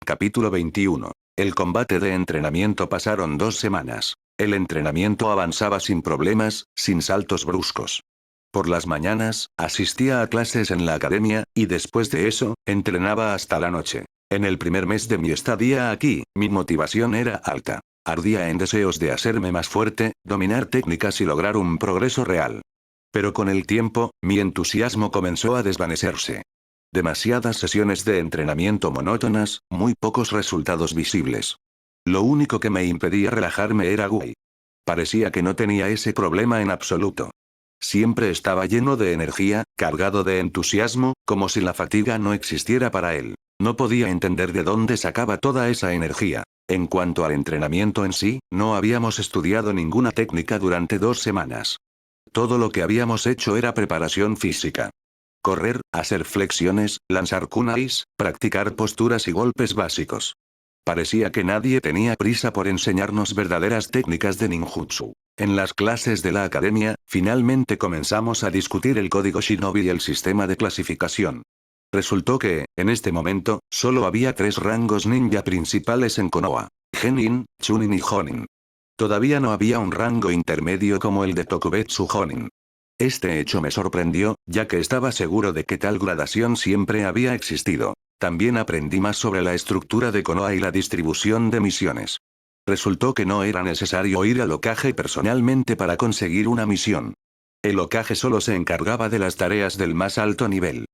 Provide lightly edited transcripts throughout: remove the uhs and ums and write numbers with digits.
Capítulo 21. El combate de entrenamiento. Pasaron 2 semanas. El entrenamiento avanzaba sin problemas, sin saltos bruscos. Por las mañanas, asistía a clases en la academia, y después de eso, entrenaba hasta la noche. En el primer mes de mi estadía aquí, mi motivación era alta. Ardía en deseos de hacerme más fuerte, dominar técnicas y lograr un progreso real. Pero con el tiempo, mi entusiasmo comenzó a desvanecerse. Demasiadas sesiones de entrenamiento monótonas, muy pocos resultados visibles. Lo único que me impedía relajarme era Gui. Parecía que no tenía ese problema en absoluto. Siempre estaba lleno de energía, cargado de entusiasmo, como si la fatiga no existiera para él. No podía entender de dónde sacaba toda esa energía. En cuanto al entrenamiento en sí, no habíamos estudiado ninguna técnica durante 2 semanas. Todo lo que habíamos hecho era preparación física. Correr, hacer flexiones, lanzar kunais, practicar posturas y golpes básicos. Parecía que nadie tenía prisa por enseñarnos verdaderas técnicas de ninjutsu. En las clases de la academia, finalmente comenzamos a discutir el código Shinobi y el sistema de clasificación. Resultó que, en este momento, solo había 3 rangos ninja principales en Konoha: Genin, Chunin y Honin. Todavía no había un rango intermedio como el de Tokubetsu Honin. Este hecho me sorprendió, ya que estaba seguro de que tal gradación siempre había existido. También aprendí más sobre la estructura de Konoha y la distribución de misiones. Resultó que no era necesario ir al Hokage personalmente para conseguir una misión. El Hokage solo se encargaba de las tareas del más alto nivel.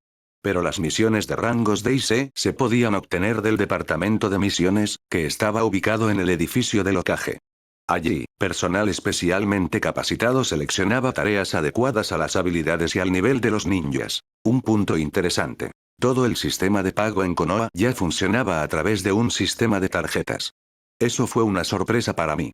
Pero las misiones de rangos D y C se podían obtener del departamento de misiones, que estaba ubicado en el edificio del Hokage. Allí, personal especialmente capacitado seleccionaba tareas adecuadas a las habilidades y al nivel de los ninjas. Un punto interesante. Todo el sistema de pago en Konoha ya funcionaba a través de un sistema de tarjetas. Eso fue una sorpresa para mí.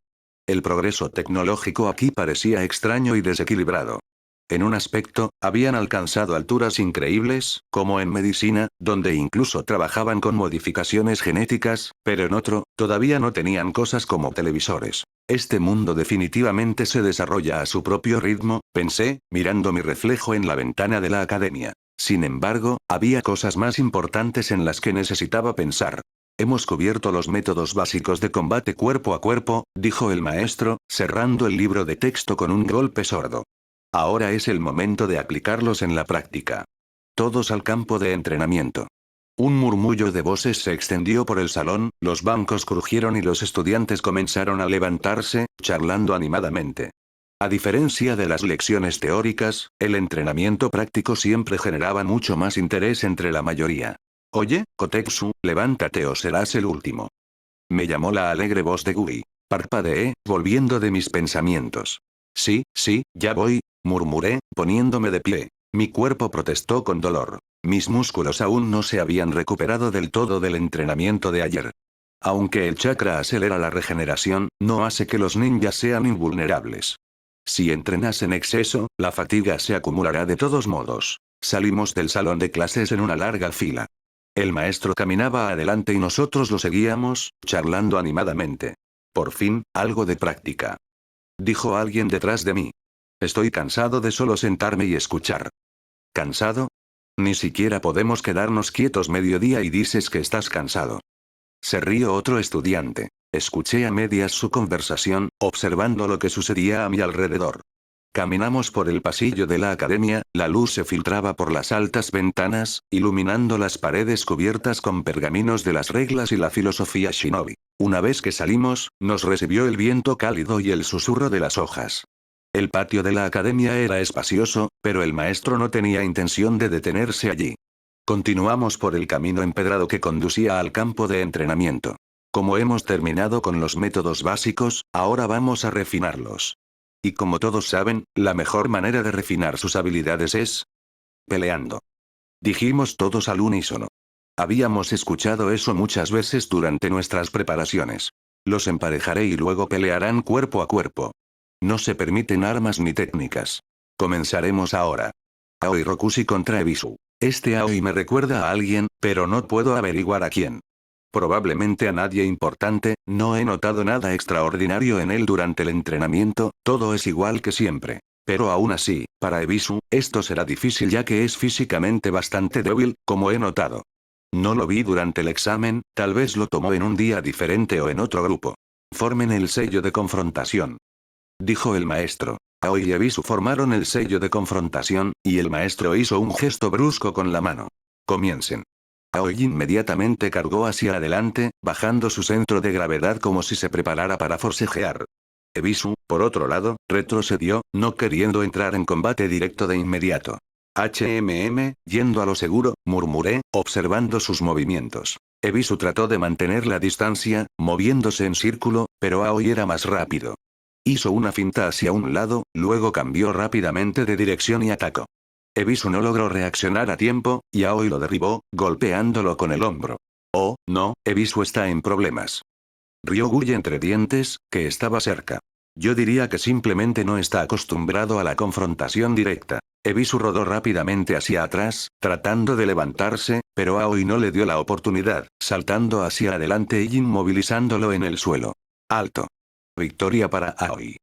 El progreso tecnológico aquí parecía extraño y desequilibrado. En un aspecto, habían alcanzado alturas increíbles, como en medicina, donde incluso trabajaban con modificaciones genéticas, pero en otro, todavía no tenían cosas como televisores. Este mundo definitivamente se desarrolla a su propio ritmo, pensé, mirando mi reflejo en la ventana de la academia. Sin embargo, había cosas más importantes en las que necesitaba pensar. Hemos cubierto los métodos básicos de combate cuerpo a cuerpo, dijo el maestro, cerrando el libro de texto con un golpe sordo. Ahora es el momento de aplicarlos en la práctica. Todos al campo de entrenamiento. Un murmullo de voces se extendió por el salón, los bancos crujieron y los estudiantes comenzaron a levantarse, charlando animadamente. A diferencia de las lecciones teóricas, el entrenamiento práctico siempre generaba mucho más interés entre la mayoría. Oye, Kotetsu, levántate o serás el último. Me llamó la alegre voz de Gui. Parpadeé, volviendo de mis pensamientos. Sí, ya voy, murmuré, poniéndome de pie. Mi cuerpo protestó con dolor. Mis músculos aún no se habían recuperado del todo del entrenamiento de ayer. Aunque el chakra acelera la regeneración, no hace que los ninjas sean invulnerables. Si entrenas en exceso, la fatiga se acumulará de todos modos. Salimos del salón de clases en una larga fila. El maestro caminaba adelante y nosotros lo seguíamos, charlando animadamente. Por fin, algo de práctica. Dijo alguien detrás de mí. Estoy cansado de solo sentarme y escuchar. ¿Cansado? Ni siquiera podemos quedarnos quietos mediodía y dices que estás cansado. Se rió otro estudiante. Escuché a medias su conversación, observando lo que sucedía a mi alrededor. Caminamos por el pasillo de la academia, la luz se filtraba por las altas ventanas, iluminando las paredes cubiertas con pergaminos de las reglas y la filosofía shinobi. Una vez que salimos, nos recibió el viento cálido y el susurro de las hojas. El patio de la academia era espacioso, pero el maestro no tenía intención de detenerse allí. Continuamos por el camino empedrado que conducía al campo de entrenamiento. Como hemos terminado con los métodos básicos, ahora vamos a refinarlos. Y como todos saben, la mejor manera de refinar sus habilidades es peleando. Dijimos todos al unísono. Habíamos escuchado eso muchas veces durante nuestras preparaciones. Los emparejaré y luego pelearán cuerpo a cuerpo. No se permiten armas ni técnicas. Comenzaremos ahora. Aoi Rokushi contra Ebisu. Este Aoi me recuerda a alguien, pero no puedo averiguar a quién. Probablemente a nadie importante, no he notado nada extraordinario en él durante el entrenamiento, todo es igual que siempre. Pero aún así, para Ebisu, esto será difícil ya que es físicamente bastante débil, como he notado. No lo vi durante el examen, tal vez lo tomó en un día diferente o en otro grupo. Formen el sello de confrontación, dijo el maestro. Aoi y Ebisu formaron el sello de confrontación, y el maestro hizo un gesto brusco con la mano. Comiencen. Aoi inmediatamente cargó hacia adelante, bajando su centro de gravedad como si se preparara para forcejear. Ebisu, por otro lado, retrocedió, no queriendo entrar en combate directo de inmediato. Yendo a lo seguro, murmuré, observando sus movimientos. Ebisu trató de mantener la distancia, moviéndose en círculo, pero Aoi era más rápido. Hizo una finta hacia un lado, luego cambió rápidamente de dirección y atacó. Ebisu no logró reaccionar a tiempo, y Aoi lo derribó, golpeándolo con el hombro. Oh, no, Ebisu está en problemas. Rió Guy entre dientes, que estaba cerca. Yo diría que simplemente no está acostumbrado a la confrontación directa. Ebisu rodó rápidamente hacia atrás, tratando de levantarse, pero Aoi no le dio la oportunidad, saltando hacia adelante y inmovilizándolo en el suelo. ¡Alto! Victoria para Aoi,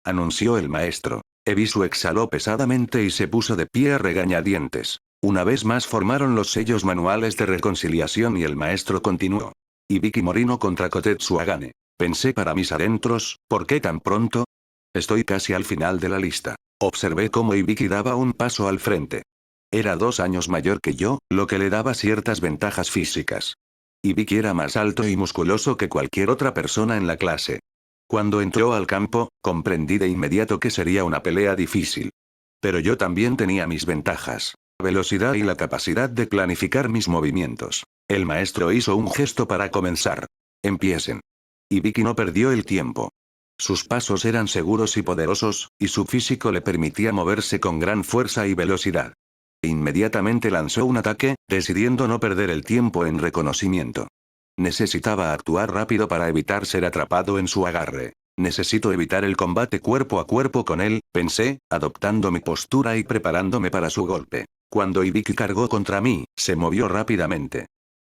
anunció el maestro. Ebisu exhaló pesadamente y se puso de pie a regañadientes. Una vez más formaron los sellos manuales de reconciliación y el maestro continuó. Hibiki Morino contra Kotetsu Agane. Pensé para mis adentros, ¿por qué tan pronto? Estoy casi al final de la lista. Observé cómo Hibiki daba un paso al frente. Era 2 años mayor que yo, lo que le daba ciertas ventajas físicas. Hibiki era más alto y musculoso que cualquier otra persona en la clase. Cuando entró al campo, comprendí de inmediato que sería una pelea difícil. Pero yo también tenía mis ventajas. Velocidad y la capacidad de planificar mis movimientos. El maestro hizo un gesto para comenzar. Empiecen. Hibiki no perdió el tiempo. Sus pasos eran seguros y poderosos, y su físico le permitía moverse con gran fuerza y velocidad. Inmediatamente lanzó un ataque, decidiendo no perder el tiempo en reconocimiento. Necesitaba actuar rápido para evitar ser atrapado en su agarre. Necesito evitar el combate cuerpo a cuerpo con él, pensé, adoptando mi postura y preparándome para su golpe. Cuando Hibiki cargó contra mí, se movió rápidamente.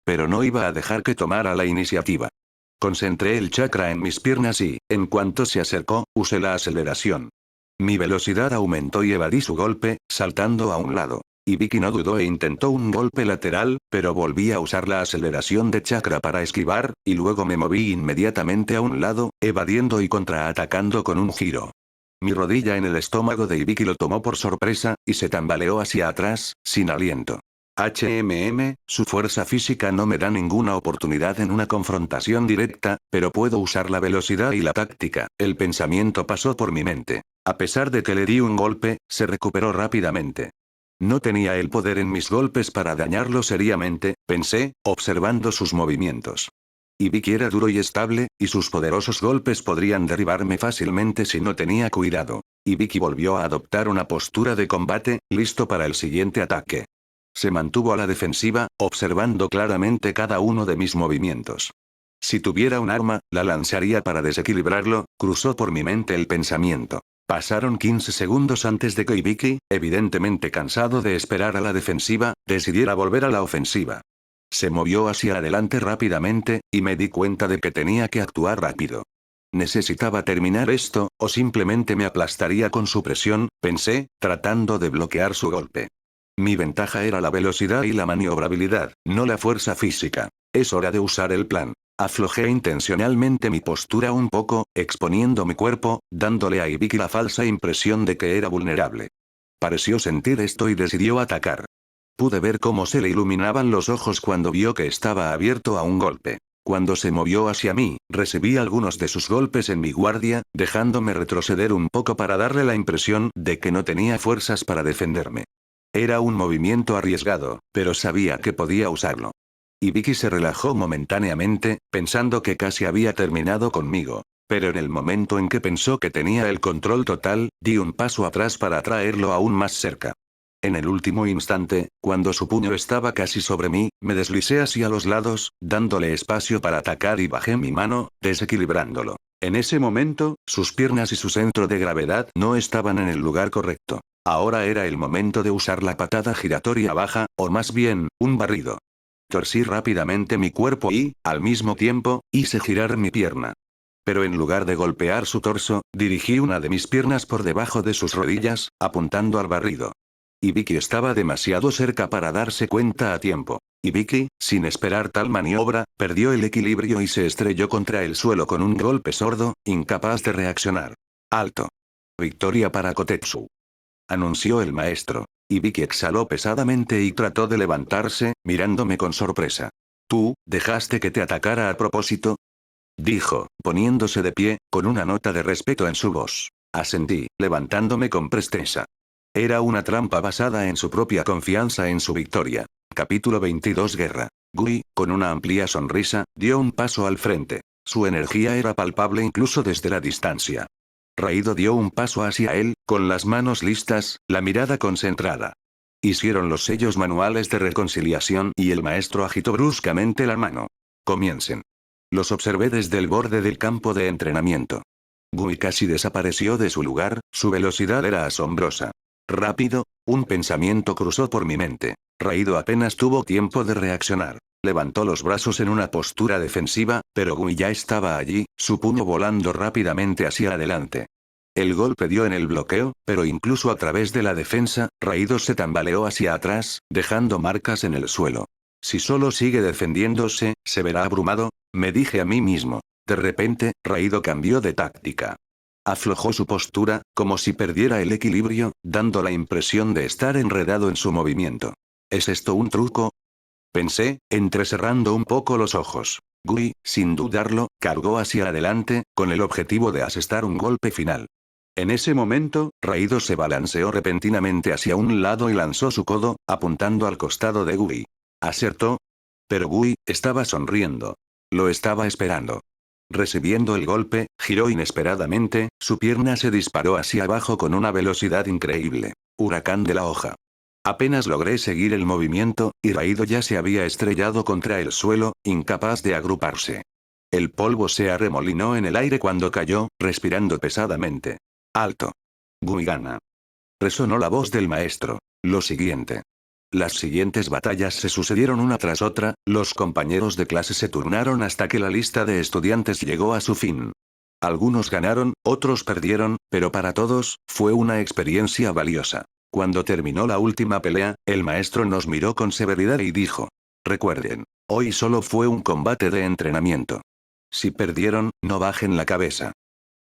Pero no iba a dejar que tomara la iniciativa. Concentré el chakra en mis piernas y, en cuanto se acercó, usé la aceleración. Mi velocidad aumentó y evadí su golpe, saltando a un lado. Hibiki no dudó e intentó un golpe lateral, pero volví a usar la aceleración de chakra para esquivar, y luego me moví inmediatamente a un lado, evadiendo y contraatacando con un giro. Mi rodilla en el estómago de Hibiki lo tomó por sorpresa, y se tambaleó hacia atrás, sin aliento. Su fuerza física no me da ninguna oportunidad en una confrontación directa, pero puedo usar la velocidad y la táctica. El pensamiento pasó por mi mente. A pesar de que le di un golpe, se recuperó rápidamente. No tenía el poder en mis golpes para dañarlo seriamente, pensé, observando sus movimientos. Hibiki era duro y estable, y sus poderosos golpes podrían derribarme fácilmente si no tenía cuidado. Hibiki volvió a adoptar una postura de combate, listo para el siguiente ataque. Se mantuvo a la defensiva, observando claramente cada uno de mis movimientos. Si tuviera un arma, la lanzaría para desequilibrarlo, cruzó por mi mente el pensamiento. Pasaron 15 segundos antes de que Hibiki, evidentemente cansado de esperar a la defensiva, decidiera volver a la ofensiva. Se movió hacia adelante rápidamente, y me di cuenta de que tenía que actuar rápido. Necesitaba terminar esto, o simplemente me aplastaría con su presión, pensé, tratando de bloquear su golpe. Mi ventaja era la velocidad y la maniobrabilidad, no la fuerza física. Es hora de usar el plan. Aflojé intencionalmente mi postura un poco, exponiendo mi cuerpo, dándole a Hibiki la falsa impresión de que era vulnerable. Pareció sentir esto y decidió atacar. Pude ver cómo se le iluminaban los ojos cuando vio que estaba abierto a un golpe. Cuando se movió hacia mí, recibí algunos de sus golpes en mi guardia, dejándome retroceder un poco para darle la impresión de que no tenía fuerzas para defenderme. Era un movimiento arriesgado, pero sabía que podía usarlo. Hibiki se relajó momentáneamente, pensando que casi había terminado conmigo. Pero en el momento en que pensó que tenía el control total, di un paso atrás para atraerlo aún más cerca. En el último instante, cuando su puño estaba casi sobre mí, me deslicé hacia los lados, dándole espacio para atacar y bajé mi mano, desequilibrándolo. En ese momento, sus piernas y su centro de gravedad no estaban en el lugar correcto. Ahora era el momento de usar la patada giratoria baja, o más bien, un barrido. Torcí rápidamente mi cuerpo y, al mismo tiempo, hice girar mi pierna. Pero en lugar de golpear su torso, dirigí una de mis piernas por debajo de sus rodillas, apuntando al barrido. Hibiki estaba demasiado cerca para darse cuenta a tiempo. Ibiki, sin esperar tal maniobra, perdió el equilibrio y se estrelló contra el suelo con un golpe sordo, incapaz de reaccionar. ¡Alto! Victoria para Kotetsu, anunció el maestro. Ibiki exhaló pesadamente y trató de levantarse, mirándome con sorpresa. ¿Tú, dejaste que te atacara a propósito? Dijo, poniéndose de pie, con una nota de respeto en su voz. Asentí, levantándome con presteza. Era una trampa basada en su propia confianza en su victoria. Capítulo 22 Guerra. Gui, con una amplia sonrisa, dio un paso al frente. Su energía era palpable incluso desde la distancia. Raido dio un paso hacia él, con las manos listas, la mirada concentrada. Hicieron los sellos manuales de reconciliación y el maestro agitó bruscamente la mano. Comiencen. Los observé desde el borde del campo de entrenamiento. Gui casi desapareció de su lugar, su velocidad era asombrosa. Rápido, un pensamiento cruzó por mi mente. Raido apenas tuvo tiempo de reaccionar. Levantó los brazos en una postura defensiva, pero Gui ya estaba allí, su puño volando rápidamente hacia adelante. El golpe dio en el bloqueo, pero incluso a través de la defensa, Raido se tambaleó hacia atrás, dejando marcas en el suelo. Si solo sigue defendiéndose, se verá abrumado, me dije a mí mismo. De repente, Raido cambió de táctica. Aflojó su postura, como si perdiera el equilibrio, dando la impresión de estar enredado en su movimiento. ¿Es esto un truco? Pensé, entrecerrando un poco los ojos. Gui, sin dudarlo, cargó hacia adelante, con el objetivo de asestar un golpe final. En ese momento, Raido se balanceó repentinamente hacia un lado y lanzó su codo, apuntando al costado de Gui. ¿Acertó? Pero Gui estaba sonriendo. Lo estaba esperando. Recibiendo el golpe, giró inesperadamente, su pierna se disparó hacia abajo con una velocidad increíble. Huracán de la hoja. Apenas logré seguir el movimiento, y Raido ya se había estrellado contra el suelo, incapaz de agruparse. El polvo se arremolinó en el aire cuando cayó, respirando pesadamente. ¡Alto! Gui gana. Resonó la voz del maestro. Lo siguiente. Las siguientes batallas se sucedieron una tras otra, los compañeros de clase se turnaron hasta que la lista de estudiantes llegó a su fin. Algunos ganaron, otros perdieron, pero para todos, fue una experiencia valiosa. Cuando terminó la última pelea, el maestro nos miró con severidad y dijo: recuerden, hoy solo fue un combate de entrenamiento. Si perdieron, no bajen la cabeza.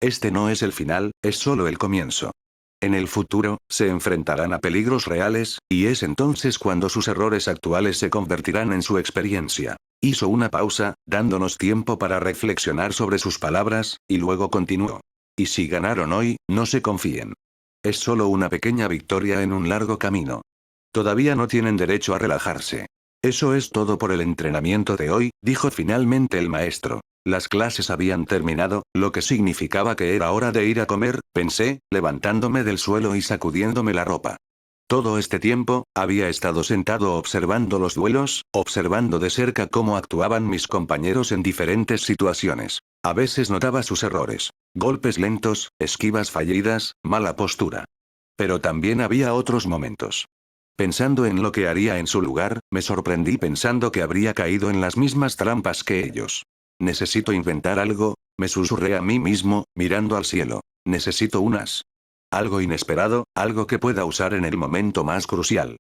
Este no es el final, es solo el comienzo. En el futuro, se enfrentarán a peligros reales, y es entonces cuando sus errores actuales se convertirán en su experiencia. Hizo una pausa, dándonos tiempo para reflexionar sobre sus palabras, y luego continuó. Y si ganaron hoy, no se confíen. Es solo una pequeña victoria en un largo camino. Todavía no tienen derecho a relajarse. Eso es todo por el entrenamiento de hoy, dijo finalmente el maestro. Las clases habían terminado, lo que significaba que era hora de ir a comer, pensé, levantándome del suelo y sacudiéndome la ropa. Todo este tiempo, había estado sentado observando los duelos, observando de cerca cómo actuaban mis compañeros en diferentes situaciones. A veces notaba sus errores. Golpes lentos, esquivas fallidas, mala postura. Pero también había otros momentos. Pensando en lo que haría en su lugar, me sorprendí pensando que habría caído en las mismas trampas que ellos. Necesito inventar algo, me susurré a mí mismo, mirando al cielo. Necesito unas. Algo inesperado, algo que pueda usar en el momento más crucial.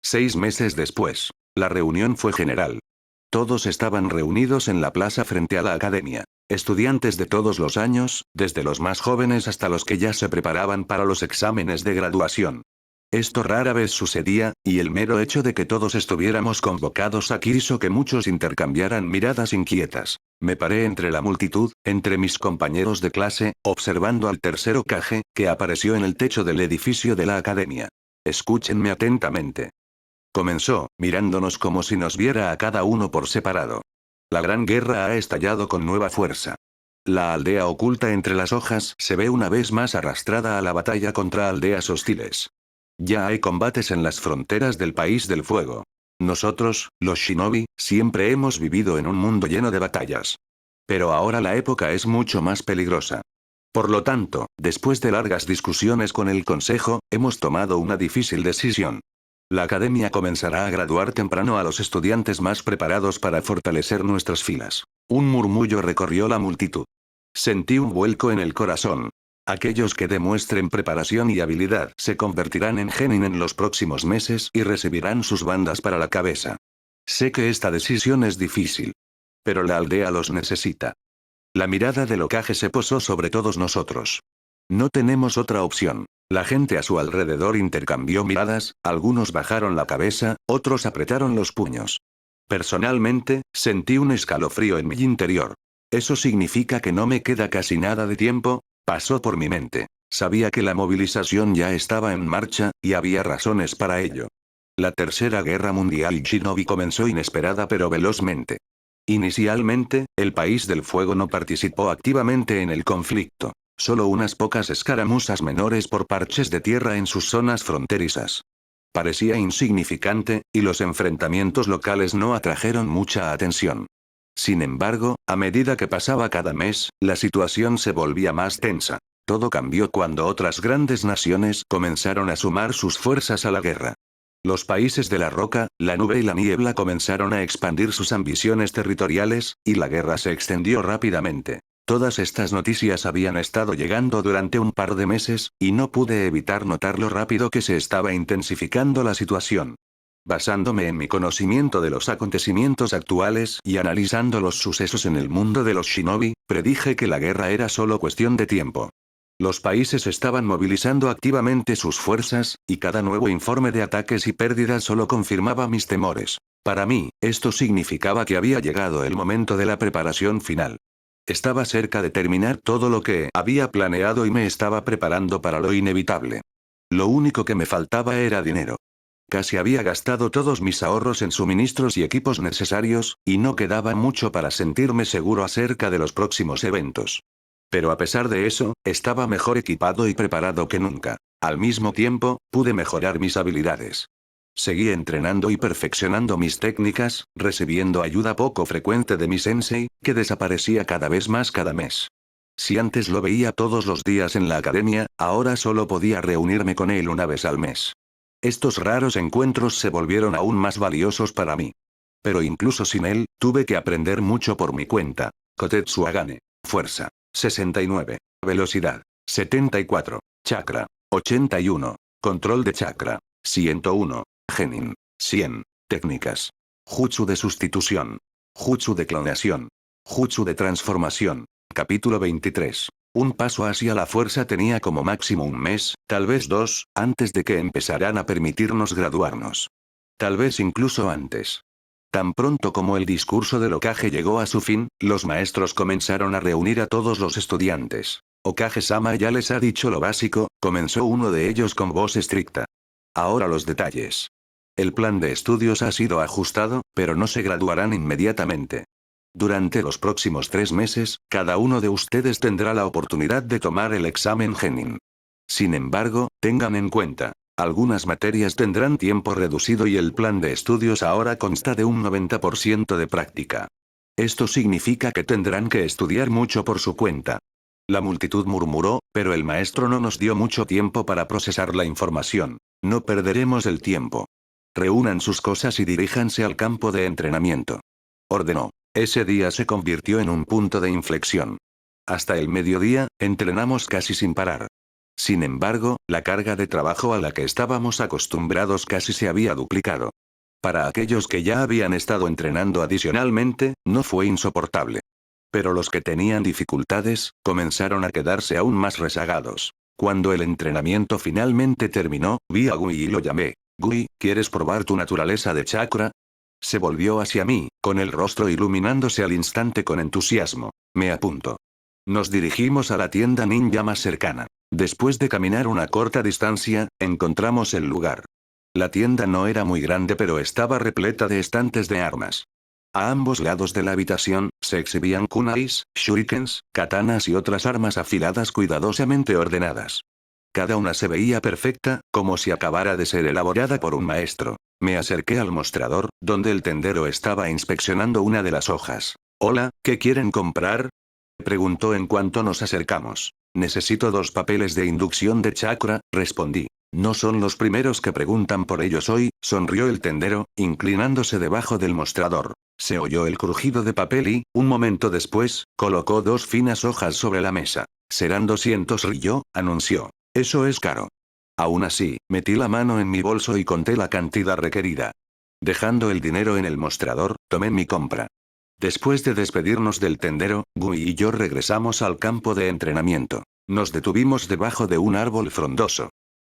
6 meses después. La reunión fue general. Todos estaban reunidos en la plaza frente a la academia. Estudiantes de todos los años, desde los más jóvenes hasta los que ya se preparaban para los exámenes de graduación. Esto rara vez sucedía, y el mero hecho de que todos estuviéramos convocados aquí hizo que muchos intercambiaran miradas inquietas. Me paré entre la multitud, entre mis compañeros de clase, observando al tercer Hokage, que apareció en el techo del edificio de la academia. Escúchenme atentamente. Comenzó, mirándonos como si nos viera a cada uno por separado. La gran guerra ha estallado con nueva fuerza. La aldea oculta entre las hojas se ve una vez más arrastrada a la batalla contra aldeas hostiles. Ya hay combates en las fronteras del país del fuego. Nosotros, los shinobi, siempre hemos vivido en un mundo lleno de batallas. Pero ahora la época es mucho más peligrosa. Por lo tanto, después de largas discusiones con el consejo, hemos tomado una difícil decisión. La academia comenzará a graduar temprano a los estudiantes más preparados para fortalecer nuestras filas. Un murmullo recorrió la multitud. Sentí un vuelco en el corazón. Aquellos que demuestren preparación y habilidad se convertirán en genin en los próximos meses y recibirán sus bandas para la cabeza. Sé que esta decisión es difícil. Pero la aldea los necesita. La mirada del Hokage se posó sobre todos nosotros. No tenemos otra opción. La gente a su alrededor intercambió miradas, algunos bajaron la cabeza, otros apretaron los puños. Personalmente, sentí un escalofrío en mi interior. ¿Eso significa que no me queda casi nada de tiempo? Pasó por mi mente. Sabía que la movilización ya estaba en marcha, y había razones para ello. La Tercera Guerra Mundial Shinobi comenzó inesperada pero velozmente. Inicialmente, el País del Fuego no participó activamente en el conflicto. Solo unas pocas escaramuzas menores por parches de tierra en sus zonas fronterizas. Parecía insignificante, y los enfrentamientos locales no atrajeron mucha atención. Sin embargo, a medida que pasaba cada mes, la situación se volvía más tensa. Todo cambió cuando otras grandes naciones comenzaron a sumar sus fuerzas a la guerra. Los países de la roca, la nube y la niebla comenzaron a expandir sus ambiciones territoriales, y la guerra se extendió rápidamente. Todas estas noticias habían estado llegando durante un par de meses, y no pude evitar notar lo rápido que se estaba intensificando la situación. Basándome en mi conocimiento de los acontecimientos actuales y analizando los sucesos en el mundo de los shinobi, predije que la guerra era solo cuestión de tiempo. Los países estaban movilizando activamente sus fuerzas, y cada nuevo informe de ataques y pérdidas solo confirmaba mis temores. Para mí, esto significaba que había llegado el momento de la preparación final. Estaba cerca de terminar todo lo que había planeado y me estaba preparando para lo inevitable. Lo único que me faltaba era dinero. Casi había gastado todos mis ahorros en suministros y equipos necesarios, y no quedaba mucho para sentirme seguro acerca de los próximos eventos. Pero a pesar de eso, estaba mejor equipado y preparado que nunca. Al mismo tiempo, pude mejorar mis habilidades. Seguí entrenando y perfeccionando mis técnicas, recibiendo ayuda poco frecuente de mi sensei, que desaparecía cada vez más cada mes. Si antes lo veía todos los días en la academia, ahora solo podía reunirme con él una vez al mes. Estos raros encuentros se volvieron aún más valiosos para mí. Pero incluso sin él, tuve que aprender mucho por mi cuenta. Kotetsu Agane. Fuerza. 69. Velocidad. 74. Chakra. 81. Control de chakra. 101. Genin. 100. Técnicas. Jutsu de sustitución. Jutsu de clonación. Jutsu de transformación. Capítulo 23. Un paso hacia la fuerza tenía como máximo un mes, tal vez dos, antes de que empezaran a permitirnos graduarnos. Tal vez incluso antes. Tan pronto como el discurso del Hokage llegó a su fin, los maestros comenzaron a reunir a todos los estudiantes. Hokage-sama ya les ha dicho lo básico, comenzó uno de ellos con voz estricta. Ahora los detalles. El plan de estudios ha sido ajustado, pero no se graduarán inmediatamente. Durante los próximos 3 meses, cada uno de ustedes tendrá la oportunidad de tomar el examen Genin. Sin embargo, tengan en cuenta, algunas materias tendrán tiempo reducido y el plan de estudios ahora consta de un 90% de práctica. Esto significa que tendrán que estudiar mucho por su cuenta. La multitud murmuró, pero el maestro no nos dio mucho tiempo para procesar la información. No perderemos el tiempo. Reúnan sus cosas y diríjanse al campo de entrenamiento. Ordenó. Ese día se convirtió en un punto de inflexión. Hasta el mediodía, entrenamos casi sin parar. Sin embargo, la carga de trabajo a la que estábamos acostumbrados casi se había duplicado. Para aquellos que ya habían estado entrenando adicionalmente, no fue insoportable. Pero los que tenían dificultades, comenzaron a quedarse aún más rezagados. Cuando el entrenamiento finalmente terminó, vi a Gui y lo llamé. Gui, ¿quieres probar tu naturaleza de chakra? Se volvió hacia mí, con el rostro iluminándose al instante con entusiasmo. Me apunto. Nos dirigimos a la tienda ninja más cercana. Después de caminar una corta distancia, encontramos el lugar. La tienda no era muy grande pero estaba repleta de estantes de armas. A ambos lados de la habitación, se exhibían kunais, shurikens, katanas y otras armas afiladas cuidadosamente ordenadas. Cada una se veía perfecta, como si acabara de ser elaborada por un maestro. Me acerqué al mostrador, donde el tendero estaba inspeccionando una de las hojas. Hola, ¿qué quieren comprar? Preguntó en cuanto nos acercamos. Necesito 2 papeles de inducción de chakra, respondí. No son los primeros que preguntan por ellos hoy, sonrió el tendero, inclinándose debajo del mostrador. Se oyó el crujido de papel y, un momento después, colocó 2 finas hojas sobre la mesa. Serán 200 ryo, anunció. Eso es caro. Aún así, metí la mano en mi bolso y conté la cantidad requerida. Dejando el dinero en el mostrador, tomé mi compra. Después de despedirnos del tendero, Gui y yo regresamos al campo de entrenamiento. Nos detuvimos debajo de un árbol frondoso.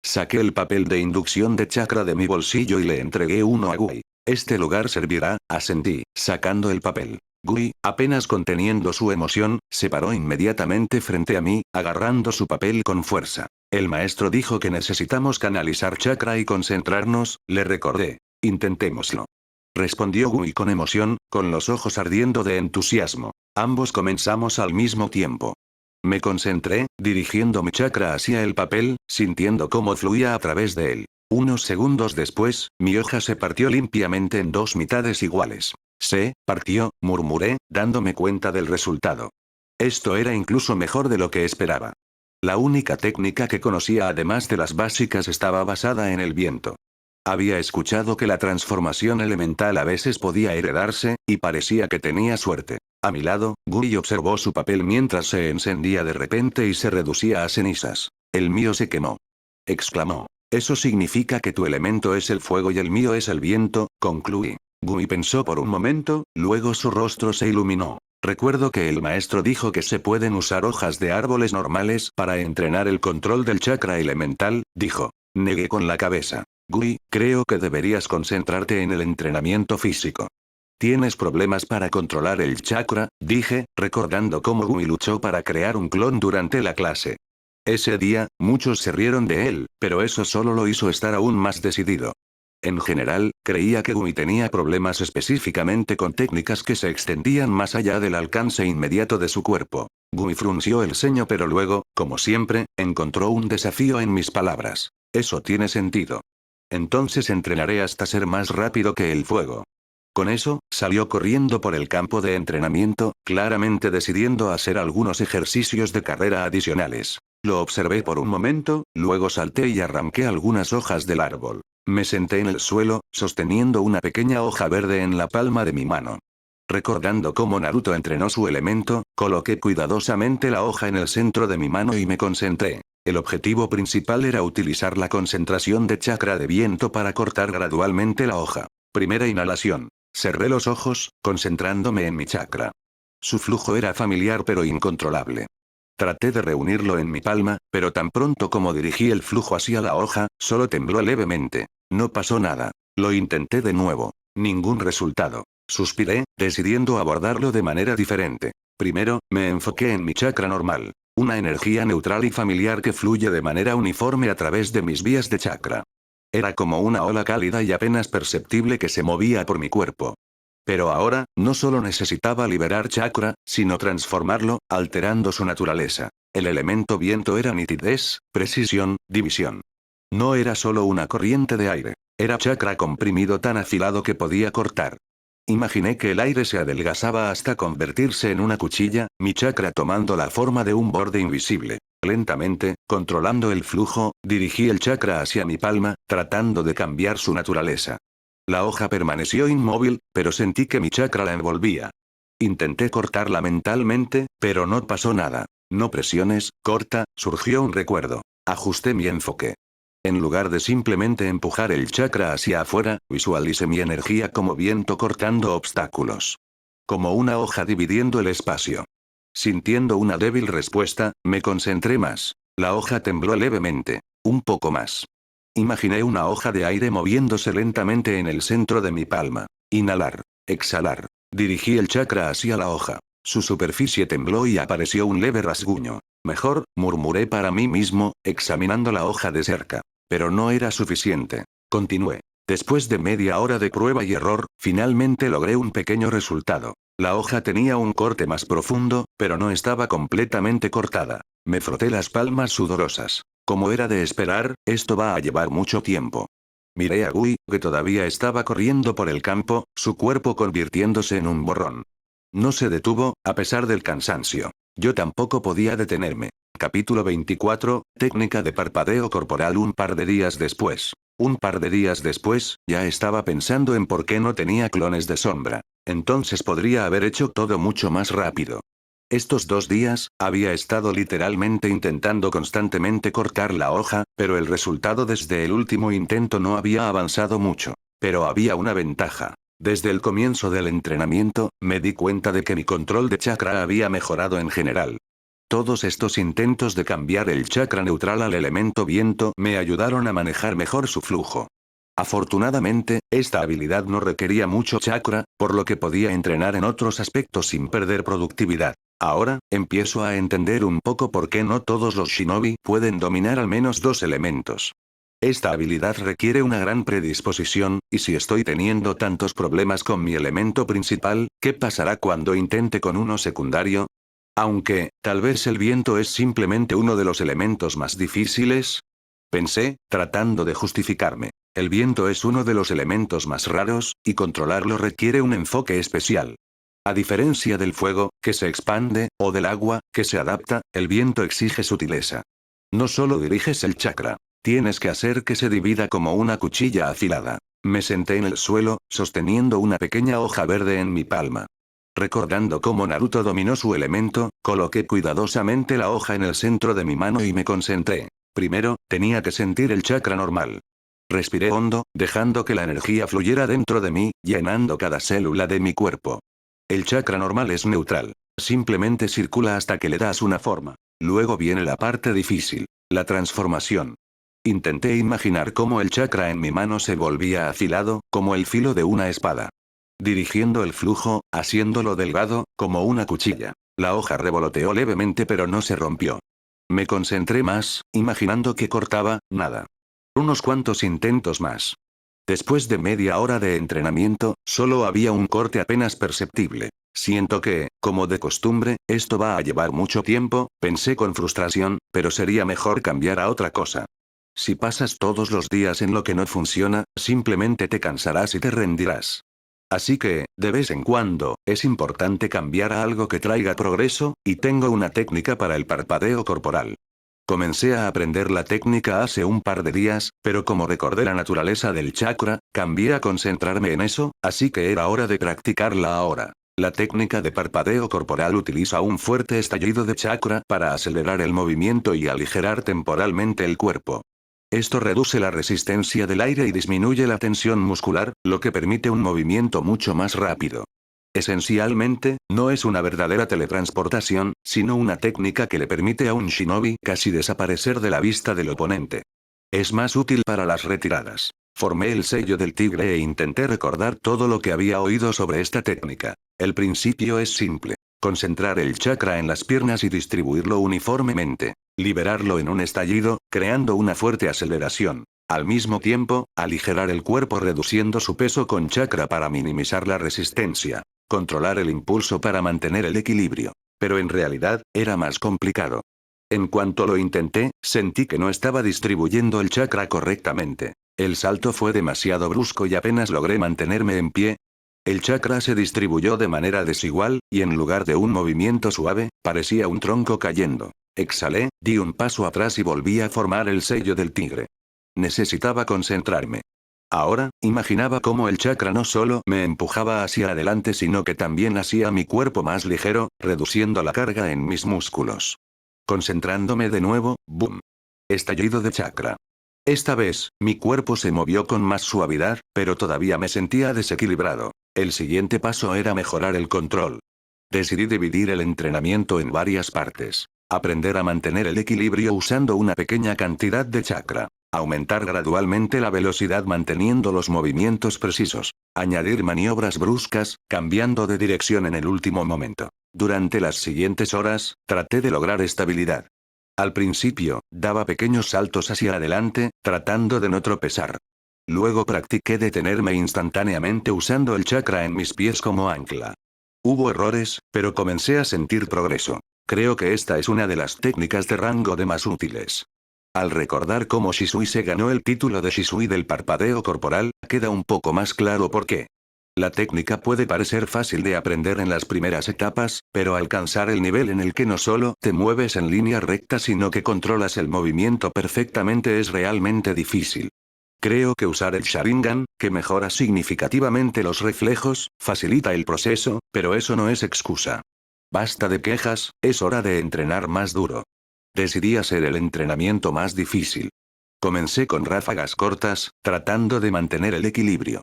Saqué el papel de inducción de chakra de mi bolsillo y le entregué uno a Gui. Este lugar servirá, asentí, sacando el papel. Gui, apenas conteniendo su emoción, se paró inmediatamente frente a mí, agarrando su papel con fuerza. El maestro dijo que necesitamos canalizar chakra y concentrarnos, le recordé. Intentémoslo. Respondió Gui con emoción, con los ojos ardiendo de entusiasmo. Ambos comenzamos al mismo tiempo. Me concentré, dirigiendo mi chakra hacia el papel, sintiendo cómo fluía a través de él. Unos segundos después, mi hoja se partió limpiamente en dos mitades iguales. Se partió, murmuré, dándome cuenta del resultado. Esto era incluso mejor de lo que esperaba. La única técnica que conocía además de las básicas estaba basada en el viento. Había escuchado que la transformación elemental a veces podía heredarse, y parecía que tenía suerte. A mi lado, Gui observó su papel mientras se encendía de repente y se reducía a cenizas. El mío se quemó. Exclamó. Eso significa que tu elemento es el fuego y el mío es el viento, concluí. Gui pensó por un momento, luego su rostro se iluminó. Recuerdo que el maestro dijo que se pueden usar hojas de árboles normales para entrenar el control del chakra elemental, dijo. Negué con la cabeza. Gui, creo que deberías concentrarte en el entrenamiento físico. ¿Tienes problemas para controlar el chakra?, dije, recordando cómo Gui luchó para crear un clon durante la clase. Ese día, muchos se rieron de él, pero eso solo lo hizo estar aún más decidido. En general, creía que Gui tenía problemas específicamente con técnicas que se extendían más allá del alcance inmediato de su cuerpo. Gui frunció el ceño pero luego, como siempre, encontró un desafío en mis palabras. Eso tiene sentido. Entonces entrenaré hasta ser más rápido que el fuego. Con eso, salió corriendo por el campo de entrenamiento, claramente decidiendo hacer algunos ejercicios de carrera adicionales. Lo observé por un momento, luego salté y arranqué algunas hojas del árbol. Me senté en el suelo, sosteniendo una pequeña hoja verde en la palma de mi mano. Recordando cómo Naruto entrenó su elemento, coloqué cuidadosamente la hoja en el centro de mi mano y me concentré. El objetivo principal era utilizar la concentración de chakra de viento para cortar gradualmente la hoja. Primera inhalación. Cerré los ojos, concentrándome en mi chakra. Su flujo era familiar pero incontrolable. Traté de reunirlo en mi palma, pero tan pronto como dirigí el flujo hacia la hoja, solo tembló levemente. No pasó nada. Lo intenté de nuevo. Ningún resultado. Suspiré, decidiendo abordarlo de manera diferente. Primero, me enfoqué en mi chakra normal. Una energía neutral y familiar que fluye de manera uniforme a través de mis vías de chakra. Era como una ola cálida y apenas perceptible que se movía por mi cuerpo. Pero ahora, no solo necesitaba liberar chakra, sino transformarlo, alterando su naturaleza. El elemento viento era nitidez, precisión, división. No era solo una corriente de aire. Era chakra comprimido tan afilado que podía cortar. Imaginé que el aire se adelgazaba hasta convertirse en una cuchilla, mi chakra tomando la forma de un borde invisible. Lentamente, controlando el flujo, dirigí el chakra hacia mi palma, tratando de cambiar su naturaleza. La hoja permaneció inmóvil, pero sentí que mi chakra la envolvía. Intenté cortarla mentalmente, pero no pasó nada. No presiones, corta, surgió un recuerdo. Ajusté mi enfoque. En lugar de simplemente empujar el chakra hacia afuera, visualicé mi energía como viento cortando obstáculos. Como una hoja dividiendo el espacio. Sintiendo una débil respuesta, me concentré más. La hoja tembló levemente. Un poco más. Imaginé una hoja de aire moviéndose lentamente en el centro de mi palma. Inhalar. Exhalar. Dirigí el chakra hacia la hoja. Su superficie tembló y apareció un leve rasguño. Mejor, murmuré para mí mismo, examinando la hoja de cerca. Pero no era suficiente. Continué. Después de media hora de prueba y error, finalmente logré un pequeño resultado. La hoja tenía un corte más profundo, pero no estaba completamente cortada. Me froté las palmas sudorosas. Como era de esperar, esto va a llevar mucho tiempo. Miré a Gui, que todavía estaba corriendo por el campo, su cuerpo convirtiéndose en un borrón. No se detuvo, a pesar del cansancio. Yo tampoco podía detenerme. Capítulo 24, técnica de parpadeo corporal. Un par de días después, ya estaba pensando en por qué no tenía clones de sombra. Entonces podría haber hecho todo mucho más rápido. Estos 2 días, había estado literalmente intentando constantemente cortar la hoja, pero el resultado desde el último intento no había avanzado mucho. Pero había una ventaja. Desde el comienzo del entrenamiento, me di cuenta de que mi control de chakra había mejorado en general. Todos estos intentos de cambiar el chakra neutral al elemento viento me ayudaron a manejar mejor su flujo. Afortunadamente, esta habilidad no requería mucho chakra, por lo que podía entrenar en otros aspectos sin perder productividad. Ahora, empiezo a entender un poco por qué no todos los shinobi pueden dominar al menos dos elementos. Esta habilidad requiere una gran predisposición, y si estoy teniendo tantos problemas con mi elemento principal, ¿qué pasará cuando intente con uno secundario? Aunque, tal vez el viento es simplemente uno de los elementos más difíciles. Pensé, tratando de justificarme. El viento es uno de los elementos más raros, y controlarlo requiere un enfoque especial. A diferencia del fuego, que se expande, o del agua, que se adapta, el viento exige sutileza. No solo diriges el chakra. Tienes que hacer que se divida como una cuchilla afilada. Me senté en el suelo, sosteniendo una pequeña hoja verde en mi palma. Recordando cómo Naruto dominó su elemento, coloqué cuidadosamente la hoja en el centro de mi mano y me concentré. Primero, tenía que sentir el chakra normal. Respiré hondo, dejando que la energía fluyera dentro de mí, llenando cada célula de mi cuerpo. El chakra normal es neutral. Simplemente circula hasta que le das una forma. Luego viene la parte difícil, la transformación. Intenté imaginar cómo el chakra en mi mano se volvía afilado, como el filo de una espada. Dirigiendo el flujo, haciéndolo delgado, como una cuchilla. La hoja revoloteó levemente pero no se rompió. Me concentré más, imaginando que cortaba, nada. Unos cuantos intentos más. Después de media hora de entrenamiento, solo había un corte apenas perceptible. Siento que, como de costumbre, esto va a llevar mucho tiempo, pensé con frustración, pero sería mejor cambiar a otra cosa. Si pasas todos los días en lo que no funciona, simplemente te cansarás y te rendirás. Así que, de vez en cuando, es importante cambiar a algo que traiga progreso, y tengo una técnica para el parpadeo corporal. Comencé a aprender la técnica hace un par de días, pero como recordé la naturaleza del chakra, cambié a concentrarme en eso, así que era hora de practicarla ahora. La técnica de parpadeo corporal utiliza un fuerte estallido de chakra para acelerar el movimiento y aligerar temporalmente el cuerpo. Esto reduce la resistencia del aire y disminuye la tensión muscular, lo que permite un movimiento mucho más rápido. Esencialmente, no es una verdadera teletransportación, sino una técnica que le permite a un shinobi casi desaparecer de la vista del oponente. Es más útil para las retiradas. Formé el sello del tigre e intenté recordar todo lo que había oído sobre esta técnica. El principio es simple. Concentrar el chakra en las piernas y distribuirlo uniformemente. Liberarlo en un estallido, creando una fuerte aceleración. Al mismo tiempo, aligerar el cuerpo reduciendo su peso con chakra para minimizar la resistencia. Controlar el impulso para mantener el equilibrio. Pero en realidad, era más complicado. En cuanto lo intenté, sentí que no estaba distribuyendo el chakra correctamente. El salto fue demasiado brusco y apenas logré mantenerme en pie. El chakra se distribuyó de manera desigual, y en lugar de un movimiento suave, parecía un tronco cayendo. Exhalé, di un paso atrás y volví a formar el sello del tigre. Necesitaba concentrarme. Ahora, imaginaba cómo el chakra no solo me empujaba hacia adelante sino que también hacía mi cuerpo más ligero, reduciendo la carga en mis músculos. Concentrándome de nuevo, ¡boom! Estallido de chakra. Esta vez, mi cuerpo se movió con más suavidad, pero todavía me sentía desequilibrado. El siguiente paso era mejorar el control. Decidí dividir el entrenamiento en varias partes. Aprender a mantener el equilibrio usando una pequeña cantidad de chakra. Aumentar gradualmente la velocidad manteniendo los movimientos precisos. Añadir maniobras bruscas, cambiando de dirección en el último momento. Durante las siguientes horas, traté de lograr estabilidad. Al principio, daba pequeños saltos hacia adelante, tratando de no tropezar. Luego practiqué detenerme instantáneamente usando el chakra en mis pies como ancla. Hubo errores, pero comencé a sentir progreso. Creo que esta es una de las técnicas de rango de más útiles. Al recordar cómo Shisui se ganó el título de Shisui del parpadeo corporal, queda un poco más claro por qué. La técnica puede parecer fácil de aprender en las primeras etapas, pero alcanzar el nivel en el que no solo te mueves en línea recta sino que controlas el movimiento perfectamente es realmente difícil. Creo que usar el Sharingan, que mejora significativamente los reflejos, facilita el proceso, pero eso no es excusa. Basta de quejas, es hora de entrenar más duro. Decidí hacer el entrenamiento más difícil. Comencé con ráfagas cortas, tratando de mantener el equilibrio.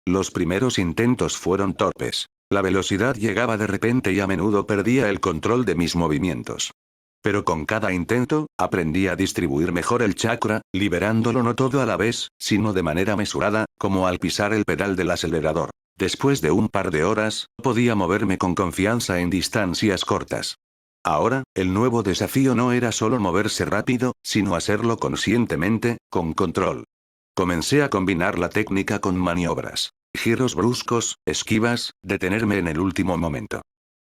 Los primeros intentos fueron torpes. La velocidad llegaba de repente y a menudo perdía el control de mis movimientos. Pero con cada intento, aprendí a distribuir mejor el chakra, liberándolo no todo a la vez, sino de manera mesurada, como al pisar el pedal del acelerador. Después de un par de horas, podía moverme con confianza en distancias cortas. Ahora, el nuevo desafío no era solo moverse rápido, sino hacerlo conscientemente, con control. Comencé a combinar la técnica con maniobras. Giros bruscos, esquivas, detenerme en el último momento.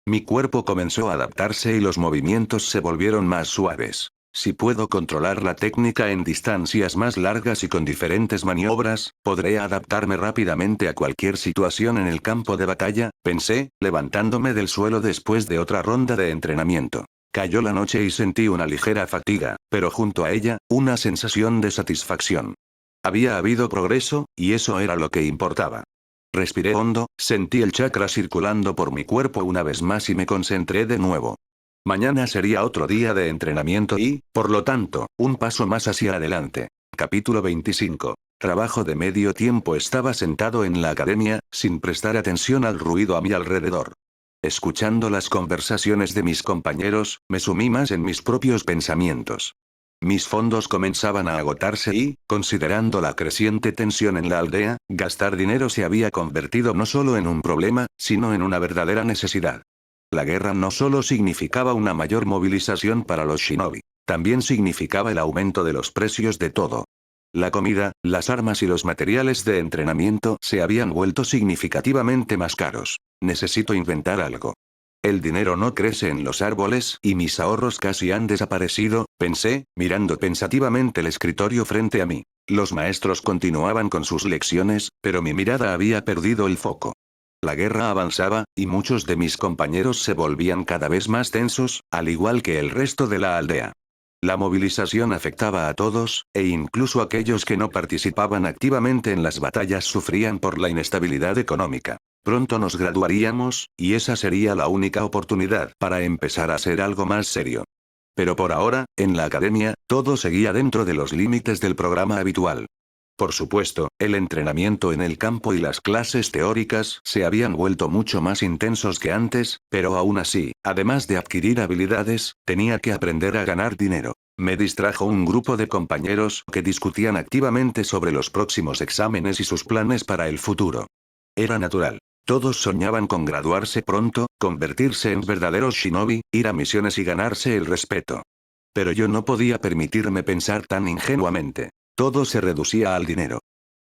Mi cuerpo comenzó a adaptarse y los movimientos se volvieron más suaves. Si puedo controlar la técnica en distancias más largas y con diferentes maniobras, podré adaptarme rápidamente a cualquier situación en el campo de batalla, pensé, levantándome del suelo después de otra ronda de entrenamiento. Cayó la noche y sentí una ligera fatiga, pero junto a ella, una sensación de satisfacción. Había habido progreso, y eso era lo que importaba. Respiré hondo, sentí el chakra circulando por mi cuerpo una vez más y me concentré de nuevo. Mañana sería otro día de entrenamiento y, por lo tanto, un paso más hacia adelante. Capítulo 25. Trabajo de medio tiempo. Estaba sentado en la academia, sin prestar atención al ruido a mi alrededor. Escuchando las conversaciones de mis compañeros, me sumí más en mis propios pensamientos. Mis fondos comenzaban a agotarse y, considerando la creciente tensión en la aldea, gastar dinero se había convertido no solo en un problema, sino en una verdadera necesidad. La guerra no solo significaba una mayor movilización para los shinobi, también significaba el aumento de los precios de todo. La comida, las armas y los materiales de entrenamiento se habían vuelto significativamente más caros. Necesito inventar algo. El dinero no crece en los árboles y mis ahorros casi han desaparecido, pensé, mirando pensativamente el escritorio frente a mí. Los maestros continuaban con sus lecciones, pero mi mirada había perdido el foco. La guerra avanzaba, y muchos de mis compañeros se volvían cada vez más tensos, al igual que el resto de la aldea. La movilización afectaba a todos, e incluso aquellos que no participaban activamente en las batallas sufrían por la inestabilidad económica. Pronto nos graduaríamos, y esa sería la única oportunidad para empezar a hacer algo más serio. Pero por ahora, en la academia, todo seguía dentro de los límites del programa habitual. Por supuesto, el entrenamiento en el campo y las clases teóricas se habían vuelto mucho más intensos que antes, pero aún así, además de adquirir habilidades, tenía que aprender a ganar dinero. Me distrajo un grupo de compañeros que discutían activamente sobre los próximos exámenes y sus planes para el futuro. Era natural. Todos soñaban con graduarse pronto, convertirse en verdaderos shinobi, ir a misiones y ganarse el respeto. Pero yo no podía permitirme pensar tan ingenuamente. Todo se reducía al dinero.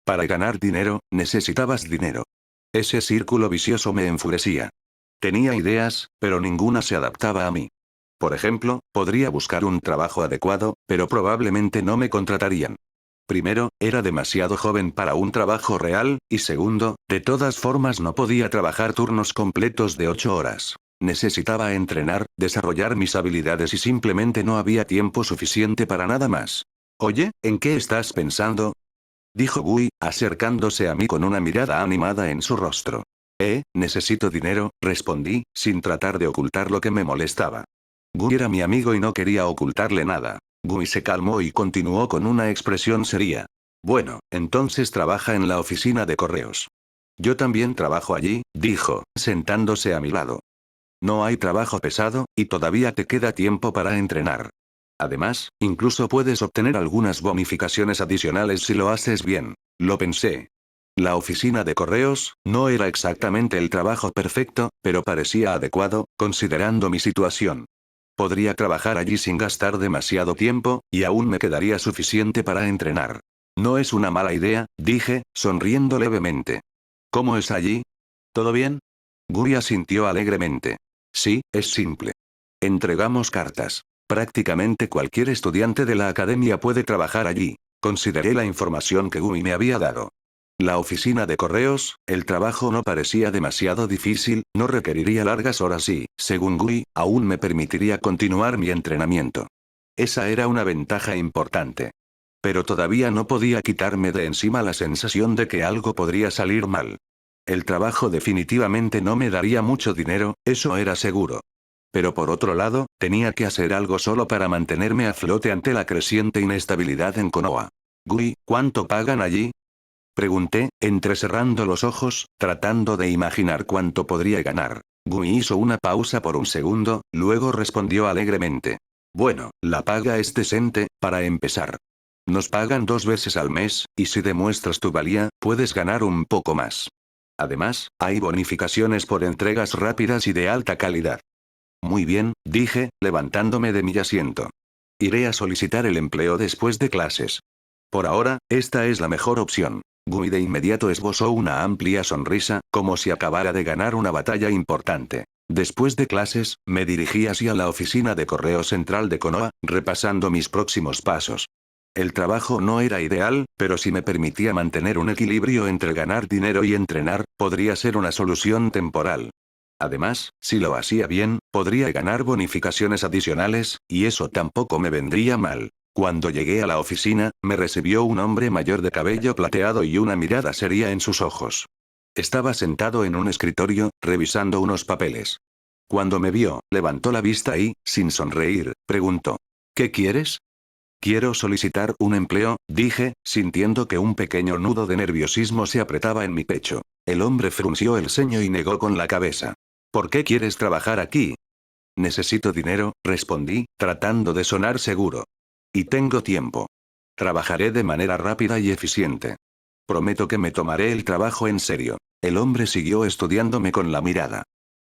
Para ganar dinero, necesitabas dinero. Ese círculo vicioso me enfurecía. Tenía ideas, pero ninguna se adaptaba a mí. Por ejemplo, podría buscar un trabajo adecuado, pero probablemente no me contratarían. Primero, era demasiado joven para un trabajo real, y segundo, de todas formas no podía trabajar turnos completos de 8 horas. Necesitaba entrenar, desarrollar mis habilidades y simplemente no había tiempo suficiente para nada más. Oye, ¿en qué estás pensando?, dijo Gui, acercándose a mí con una mirada animada en su rostro. Necesito dinero, respondí, sin tratar de ocultar lo que me molestaba. Gui era mi amigo y no quería ocultarle nada. Gui se calmó y continuó con una expresión seria. Bueno, entonces trabaja en la oficina de correos. Yo también trabajo allí, dijo, sentándose a mi lado. No hay trabajo pesado, y todavía te queda tiempo para entrenar. Además, incluso puedes obtener algunas bonificaciones adicionales si lo haces bien. Lo pensé. La oficina de correos no era exactamente el trabajo perfecto, pero parecía adecuado, considerando mi situación. Podría trabajar allí sin gastar demasiado tiempo, y aún me quedaría suficiente para entrenar. No es una mala idea, dije, sonriendo levemente. ¿Cómo es allí? ¿Todo bien? Guri asintió alegremente. Sí, es simple. Entregamos cartas. Prácticamente cualquier estudiante de la academia puede trabajar allí. Consideré la información que Gui me había dado. La oficina de correos, el trabajo no parecía demasiado difícil, no requeriría largas horas y, según Gui, aún me permitiría continuar mi entrenamiento. Esa era una ventaja importante. Pero todavía no podía quitarme de encima la sensación de que algo podría salir mal. El trabajo definitivamente no me daría mucho dinero, eso era seguro. Pero por otro lado, tenía que hacer algo solo para mantenerme a flote ante la creciente inestabilidad en Konoha. Gui, ¿cuánto pagan allí? Pregunté, entrecerrando los ojos, tratando de imaginar cuánto podría ganar. Gui hizo una pausa por un segundo, luego respondió alegremente. Bueno, la paga es decente, para empezar. Nos pagan 2 veces al mes, y si demuestras tu valía, puedes ganar un poco más. Además, hay bonificaciones por entregas rápidas y de alta calidad. Muy bien, dije, levantándome de mi asiento. Iré a solicitar el empleo después de clases. Por ahora, esta es la mejor opción. Gui de inmediato esbozó una amplia sonrisa, como si acabara de ganar una batalla importante. Después de clases, me dirigí hacia la oficina de correo central de Konoha, repasando mis próximos pasos. El trabajo no era ideal, pero si me permitía mantener un equilibrio entre ganar dinero y entrenar, podría ser una solución temporal. Además, si lo hacía bien, podría ganar bonificaciones adicionales, y eso tampoco me vendría mal. Cuando llegué a la oficina, me recibió un hombre mayor de cabello plateado y una mirada seria en sus ojos. Estaba sentado en un escritorio, revisando unos papeles. Cuando me vio, levantó la vista y, sin sonreír, preguntó: ¿Qué quieres? Quiero solicitar un empleo, dije, sintiendo que un pequeño nudo de nerviosismo se apretaba en mi pecho. El hombre frunció el ceño y negó con la cabeza. ¿Por qué quieres trabajar aquí? Necesito dinero, respondí, tratando de sonar seguro. Y tengo tiempo. Trabajaré de manera rápida y eficiente. Prometo que me tomaré el trabajo en serio. El hombre siguió estudiándome con la mirada.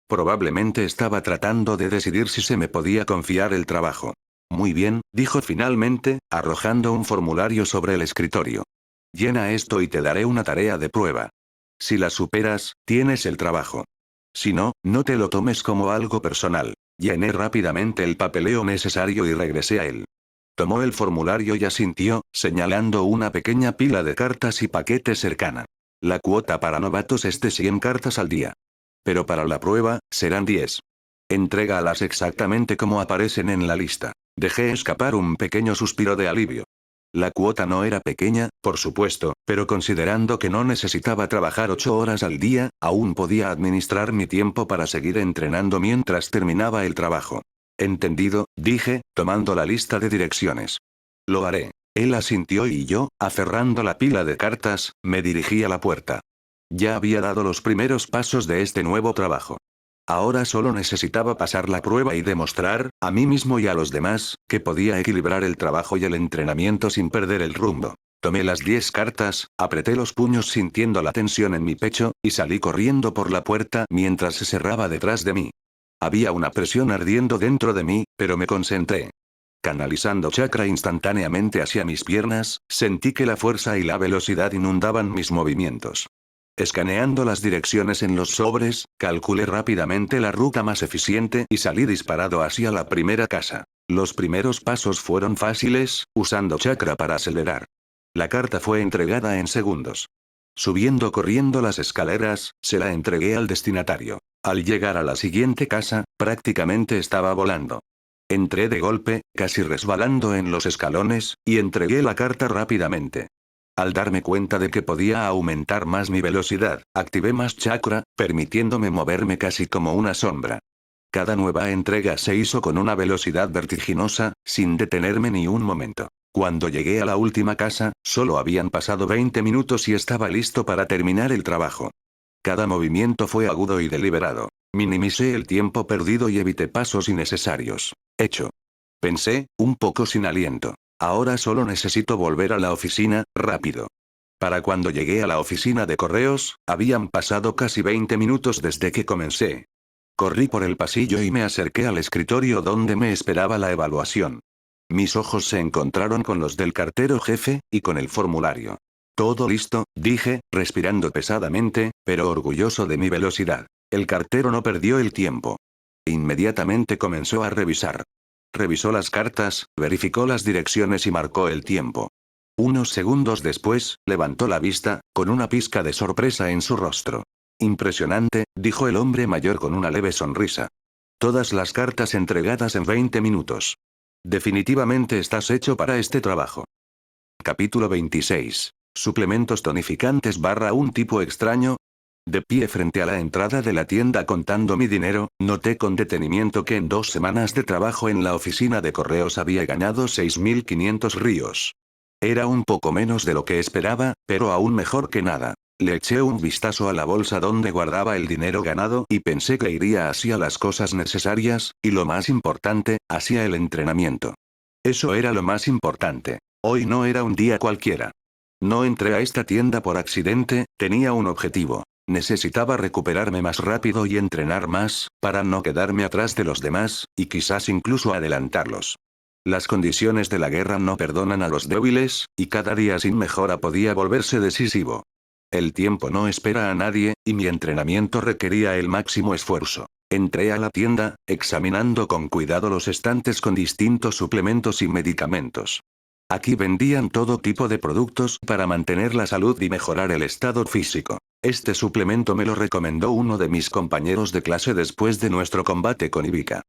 Probablemente estaba tratando de decidir si se me podía confiar el trabajo. Muy bien, dijo finalmente, arrojando un formulario sobre el escritorio. Llena esto y te daré una tarea de prueba. Si la superas, tienes el trabajo. Si no, no te lo tomes como algo personal. Llené rápidamente el papeleo necesario y regresé a él. Tomó el formulario y asintió, señalando una pequeña pila de cartas y paquetes cercana. La cuota para novatos es de 100 cartas al día. Pero para la prueba, serán 10. Entrégalas exactamente como aparecen en la lista. Dejé escapar un pequeño suspiro de alivio. La cuota no era pequeña, por supuesto, pero considerando que no necesitaba trabajar 8 horas al día, aún podía administrar mi tiempo para seguir entrenando mientras terminaba el trabajo. Entendido, dije, tomando la lista de direcciones. Lo haré. Él asintió y yo, aferrando la pila de cartas, me dirigí a la puerta. Ya había dado los primeros pasos de este nuevo trabajo. Ahora solo necesitaba pasar la prueba y demostrar, a mí mismo y a los demás, que podía equilibrar el trabajo y el entrenamiento sin perder el rumbo. Tomé las 10 cartas, apreté los puños sintiendo la tensión en mi pecho, y salí corriendo por la puerta mientras se cerraba detrás de mí. Había una presión ardiendo dentro de mí, pero me concentré. Canalizando chakra instantáneamente hacia mis piernas, sentí que la fuerza y la velocidad inundaban mis movimientos. Escaneando las direcciones en los sobres, calculé rápidamente la ruta más eficiente y salí disparado hacia la primera casa. Los primeros pasos fueron fáciles, usando chakra para acelerar. La carta fue entregada en segundos. Subiendo corriendo las escaleras, se la entregué al destinatario. Al llegar a la siguiente casa, prácticamente estaba volando. Entré de golpe, casi resbalando en los escalones, y entregué la carta rápidamente. Al darme cuenta de que podía aumentar más mi velocidad, activé más chakra, permitiéndome moverme casi como una sombra. Cada nueva entrega se hizo con una velocidad vertiginosa, sin detenerme ni un momento. Cuando llegué a la última casa, solo habían pasado 20 minutos y estaba listo para terminar el trabajo. Cada movimiento fue agudo y deliberado. Minimicé el tiempo perdido y evité pasos innecesarios. Hecho. Pensé, un poco sin aliento. Ahora solo necesito volver a la oficina, rápido. Para cuando llegué a la oficina de correos, habían pasado casi 20 minutos desde que comencé. Corrí por el pasillo y me acerqué al escritorio donde me esperaba la evaluación. Mis ojos se encontraron con los del cartero jefe, y con el formulario. Todo listo, dije, respirando pesadamente, pero orgulloso de mi velocidad. El cartero no perdió el tiempo. Inmediatamente comenzó a revisar. Revisó las cartas, verificó las direcciones y marcó el tiempo. Unos segundos después, levantó la vista, con una pizca de sorpresa en su rostro. Impresionante, dijo el hombre mayor con una leve sonrisa. Todas las cartas entregadas en 20 minutos. Definitivamente estás hecho para este trabajo. Capítulo 26. Suplementos tonificantes / un tipo extraño. De pie frente a la entrada de la tienda contando mi dinero, noté con detenimiento que en 2 semanas de trabajo en la oficina de correos había ganado 6.500 ríos. Era un poco menos de lo que esperaba, pero aún mejor que nada. Le eché un vistazo a la bolsa donde guardaba el dinero ganado y pensé que iría hacia las cosas necesarias, y lo más importante, hacia el entrenamiento. Eso era lo más importante. Hoy no era un día cualquiera. No entré a esta tienda por accidente, tenía un objetivo. Necesitaba recuperarme más rápido y entrenar más, para no quedarme atrás de los demás, y quizás incluso adelantarlos. Las condiciones de la guerra no perdonan a los débiles, y cada día sin mejora podía volverse decisivo. El tiempo no espera a nadie, y mi entrenamiento requería el máximo esfuerzo. Entré a la tienda, examinando con cuidado los estantes con distintos suplementos y medicamentos. Aquí vendían todo tipo de productos para mantener la salud y mejorar el estado físico. Este suplemento me lo recomendó uno de mis compañeros de clase después de nuestro combate con Ivica.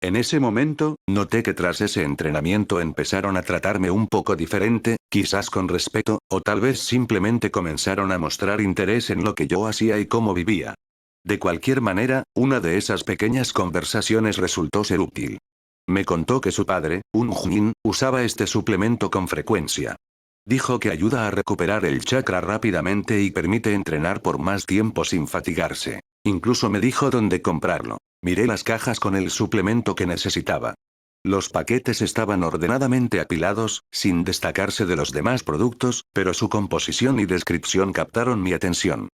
En ese momento, noté que tras ese entrenamiento empezaron a tratarme un poco diferente, quizás con respeto, o tal vez simplemente comenzaron a mostrar interés en lo que yo hacía y cómo vivía. De cualquier manera, una de esas pequeñas conversaciones resultó ser útil. Me contó que su padre, un Junin, usaba este suplemento con frecuencia. Dijo que ayuda a recuperar el chakra rápidamente y permite entrenar por más tiempo sin fatigarse. Incluso me dijo dónde comprarlo. Miré las cajas con el suplemento que necesitaba. Los paquetes estaban ordenadamente apilados, sin destacarse de los demás productos, pero su composición y descripción captaron mi atención.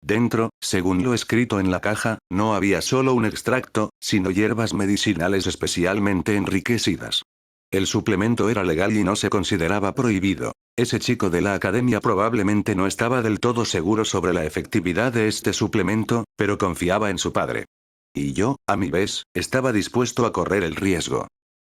Dentro, según lo escrito en la caja, no había solo un extracto, sino hierbas medicinales especialmente enriquecidas. El suplemento era legal y no se consideraba prohibido. Ese chico de la academia probablemente no estaba del todo seguro sobre la efectividad de este suplemento, pero confiaba en su padre. Y yo, a mi vez, estaba dispuesto a correr el riesgo.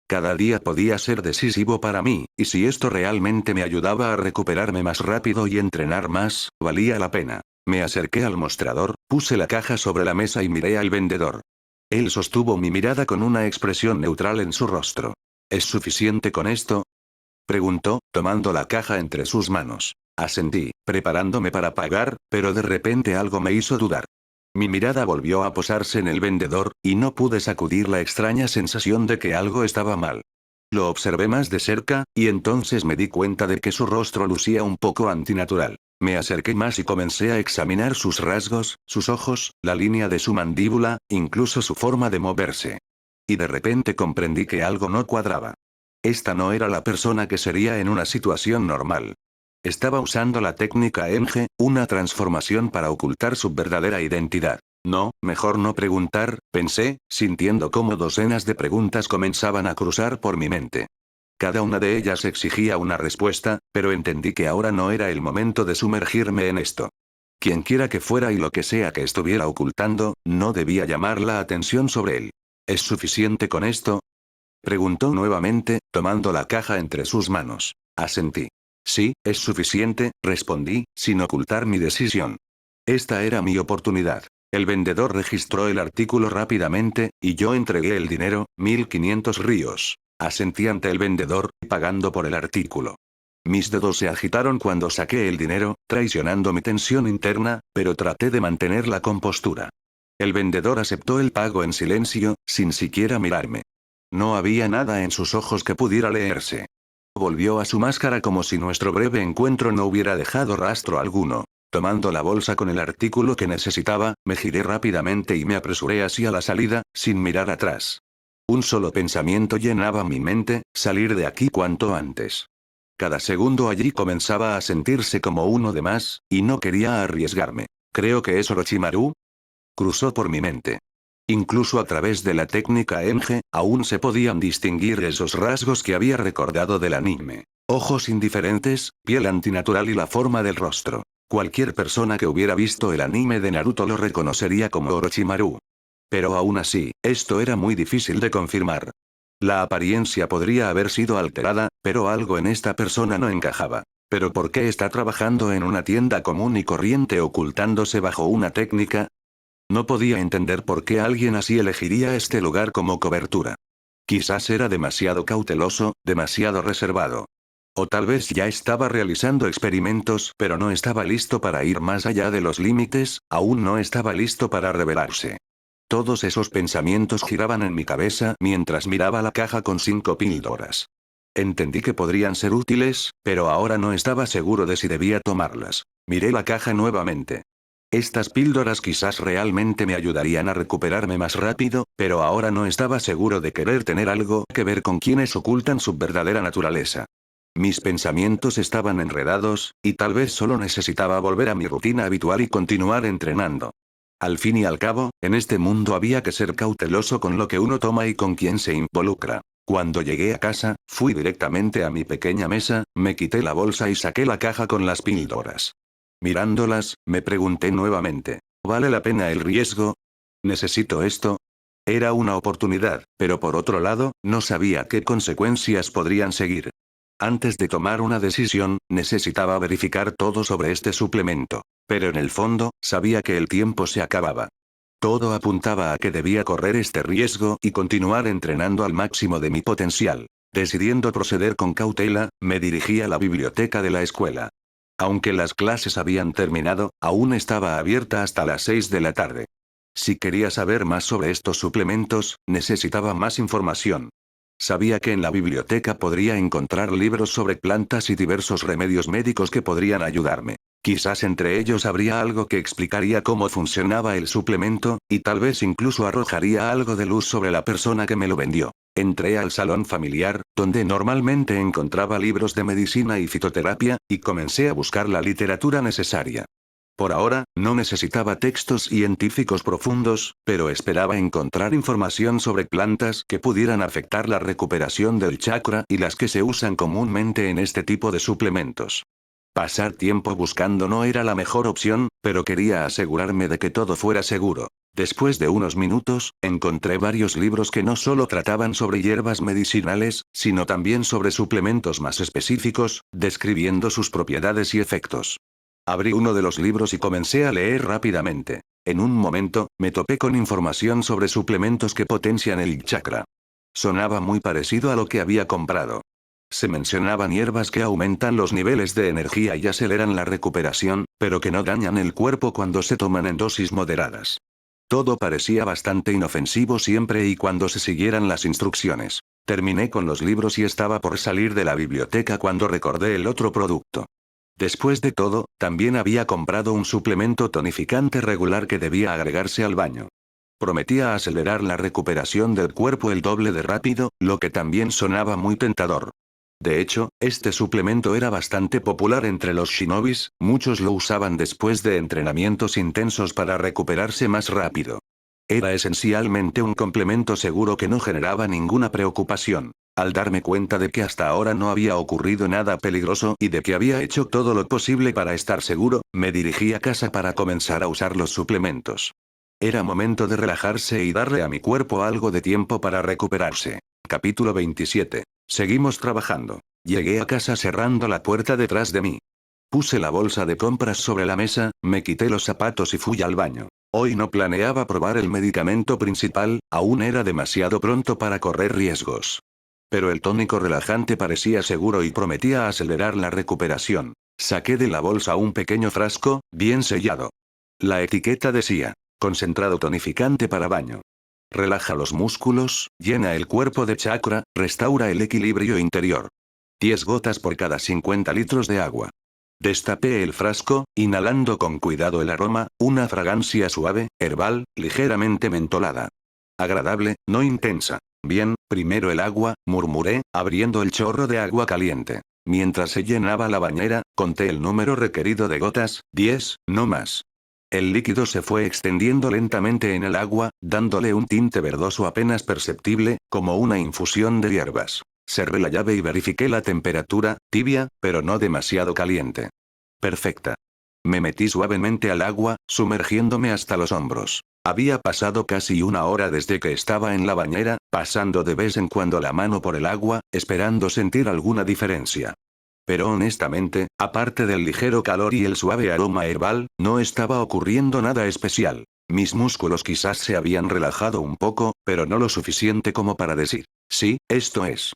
Cada día podía ser decisivo para mí, y si esto realmente me ayudaba a recuperarme más rápido y entrenar más, valía la pena. Me acerqué al mostrador, puse la caja sobre la mesa y miré al vendedor. Él sostuvo mi mirada con una expresión neutral en su rostro. ¿Es suficiente con esto?, preguntó, tomando la caja entre sus manos. Asentí, preparándome para pagar, pero de repente algo me hizo dudar. Mi mirada volvió a posarse en el vendedor, y no pude sacudir la extraña sensación de que algo estaba mal. Lo observé más de cerca, y entonces me di cuenta de que su rostro lucía un poco antinatural. Me acerqué más y comencé a examinar sus rasgos, sus ojos, la línea de su mandíbula, incluso su forma de moverse. Y de repente comprendí que algo no cuadraba. Esta no era la persona que sería en una situación normal. Estaba usando la técnica Enge, una transformación para ocultar su verdadera identidad. No, mejor no preguntar, pensé, sintiendo cómo docenas de preguntas comenzaban a cruzar por mi mente. Cada una de ellas exigía una respuesta, pero entendí que ahora no era el momento de sumergirme en esto. Quienquiera que fuera y lo que sea que estuviera ocultando, no debía llamar la atención sobre él. ¿Es suficiente con esto?, preguntó nuevamente, tomando la caja entre sus manos. Asentí. Sí, es suficiente, respondí, sin ocultar mi decisión. Esta era mi oportunidad. El vendedor registró el artículo rápidamente, y yo entregué el dinero, 1500 ríos. Asentí ante el vendedor, pagando por el artículo. Mis dedos se agitaron cuando saqué el dinero, traicionando mi tensión interna, pero traté de mantener la compostura. El vendedor aceptó el pago en silencio, sin siquiera mirarme. No había nada en sus ojos que pudiera leerse. Volvió a su máscara como si nuestro breve encuentro no hubiera dejado rastro alguno. Tomando la bolsa con el artículo que necesitaba, me giré rápidamente y me apresuré hacia la salida, sin mirar atrás. Un solo pensamiento llenaba mi mente: salir de aquí cuanto antes. Cada segundo allí comenzaba a sentirse como uno de más, y no quería arriesgarme. ¿Creo que es Orochimaru?, cruzó por mi mente. Incluso a través de la técnica Enge, aún se podían distinguir esos rasgos que había recordado del anime. Ojos indiferentes, piel antinatural y la forma del rostro. Cualquier persona que hubiera visto el anime de Naruto lo reconocería como Orochimaru. Pero aún así, esto era muy difícil de confirmar. La apariencia podría haber sido alterada, pero algo en esta persona no encajaba. ¿Pero por qué está trabajando en una tienda común y corriente ocultándose bajo una técnica? No podía entender por qué alguien así elegiría este lugar como cobertura. Quizás era demasiado cauteloso, demasiado reservado. O tal vez ya estaba realizando experimentos, pero no estaba listo para ir más allá de los límites, aún no estaba listo para revelarse. Todos esos pensamientos giraban en mi cabeza mientras miraba la caja con 5 píldoras. Entendí que podrían ser útiles, pero ahora no estaba seguro de si debía tomarlas. Miré la caja nuevamente. Estas píldoras quizás realmente me ayudarían a recuperarme más rápido, pero ahora no estaba seguro de querer tener algo que ver con quienes ocultan su verdadera naturaleza. Mis pensamientos estaban enredados, y tal vez solo necesitaba volver a mi rutina habitual y continuar entrenando. Al fin y al cabo, en este mundo había que ser cauteloso con lo que uno toma y con quién se involucra. Cuando llegué a casa, fui directamente a mi pequeña mesa, me quité la bolsa y saqué la caja con las píldoras. Mirándolas, me pregunté nuevamente, ¿vale la pena el riesgo? ¿Necesito esto? Era una oportunidad, pero por otro lado, no sabía qué consecuencias podrían seguir. Antes de tomar una decisión, necesitaba verificar todo sobre este suplemento. Pero en el fondo, sabía que el tiempo se acababa. Todo apuntaba a que debía correr este riesgo y continuar entrenando al máximo de mi potencial. Decidiendo proceder con cautela, me dirigí a la biblioteca de la escuela. Aunque las clases habían terminado, aún estaba abierta hasta las 6 de la tarde. Si quería saber más sobre estos suplementos, necesitaba más información. Sabía que en la biblioteca podría encontrar libros sobre plantas y diversos remedios médicos que podrían ayudarme. Quizás entre ellos habría algo que explicaría cómo funcionaba el suplemento, y tal vez incluso arrojaría algo de luz sobre la persona que me lo vendió. Entré al salón familiar, donde normalmente encontraba libros de medicina y fitoterapia, y comencé a buscar la literatura necesaria. Por ahora, no necesitaba textos científicos profundos, pero esperaba encontrar información sobre plantas que pudieran afectar la recuperación del chakra y las que se usan comúnmente en este tipo de suplementos. Pasar tiempo buscando no era la mejor opción, pero quería asegurarme de que todo fuera seguro. Después de unos minutos, encontré varios libros que no solo trataban sobre hierbas medicinales, sino también sobre suplementos más específicos, describiendo sus propiedades y efectos. Abrí uno de los libros y comencé a leer rápidamente. En un momento, me topé con información sobre suplementos que potencian el chakra. Sonaba muy parecido a lo que había comprado. Se mencionaban hierbas que aumentan los niveles de energía y aceleran la recuperación, pero que no dañan el cuerpo cuando se toman en dosis moderadas. Todo parecía bastante inofensivo siempre y cuando se siguieran las instrucciones. Terminé con los libros y estaba por salir de la biblioteca cuando recordé el otro producto. Después de todo, también había comprado un suplemento tonificante regular que debía agregarse al baño. Prometía acelerar la recuperación del cuerpo el doble de rápido, lo que también sonaba muy tentador. De hecho, este suplemento era bastante popular entre los shinobis, muchos lo usaban después de entrenamientos intensos para recuperarse más rápido. Era esencialmente un complemento seguro que no generaba ninguna preocupación. Al darme cuenta de que hasta ahora no había ocurrido nada peligroso y de que había hecho todo lo posible para estar seguro, me dirigí a casa para comenzar a usar los suplementos. Era momento de relajarse y darle a mi cuerpo algo de tiempo para recuperarse. Capítulo 27. Seguimos trabajando. Llegué a casa cerrando la puerta detrás de mí. Puse la bolsa de compras sobre la mesa, me quité los zapatos y fui al baño. Hoy no planeaba probar el medicamento principal, aún era demasiado pronto para correr riesgos. Pero el tónico relajante parecía seguro y prometía acelerar la recuperación. Saqué de la bolsa un pequeño frasco, bien sellado. La etiqueta decía, concentrado tonificante para baño. Relaja los músculos, llena el cuerpo de chakra, restaura el equilibrio interior. 10 gotas por cada 50 litros de agua. Destapé el frasco, inhalando con cuidado el aroma, una fragancia suave, herbal, ligeramente mentolada. Agradable, no intensa. Bien, primero el agua, murmuré, abriendo el chorro de agua caliente. Mientras se llenaba la bañera, conté el número requerido de gotas, 10, no más. El líquido se fue extendiendo lentamente en el agua, dándole un tinte verdoso apenas perceptible, como una infusión de hierbas. Cerré la llave y verifiqué la temperatura, tibia, pero no demasiado caliente. Perfecta. Me metí suavemente al agua, sumergiéndome hasta los hombros. Había pasado casi una hora desde que estaba en la bañera, pasando de vez en cuando la mano por el agua, esperando sentir alguna diferencia. Pero honestamente, aparte del ligero calor y el suave aroma herbal, no estaba ocurriendo nada especial. Mis músculos quizás se habían relajado un poco, pero no lo suficiente como para decir, sí, esto es.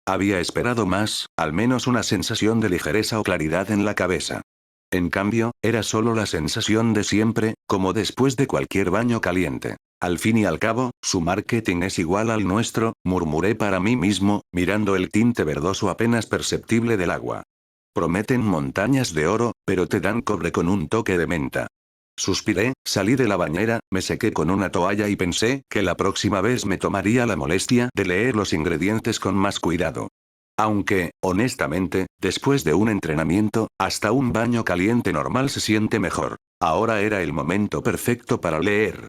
Había esperado más, al menos una sensación de ligereza o claridad en la cabeza. En cambio, era solo la sensación de siempre, como después de cualquier baño caliente. Al fin y al cabo, su marketing es igual al nuestro, murmuré para mí mismo, mirando el tinte verdoso apenas perceptible del agua. Prometen montañas de oro, pero te dan cobre con un toque de menta. Suspiré, salí de la bañera, me sequé con una toalla y pensé que la próxima vez me tomaría la molestia de leer los ingredientes con más cuidado. Aunque, honestamente, después de un entrenamiento, hasta un baño caliente normal se siente mejor. Ahora era el momento perfecto para leer.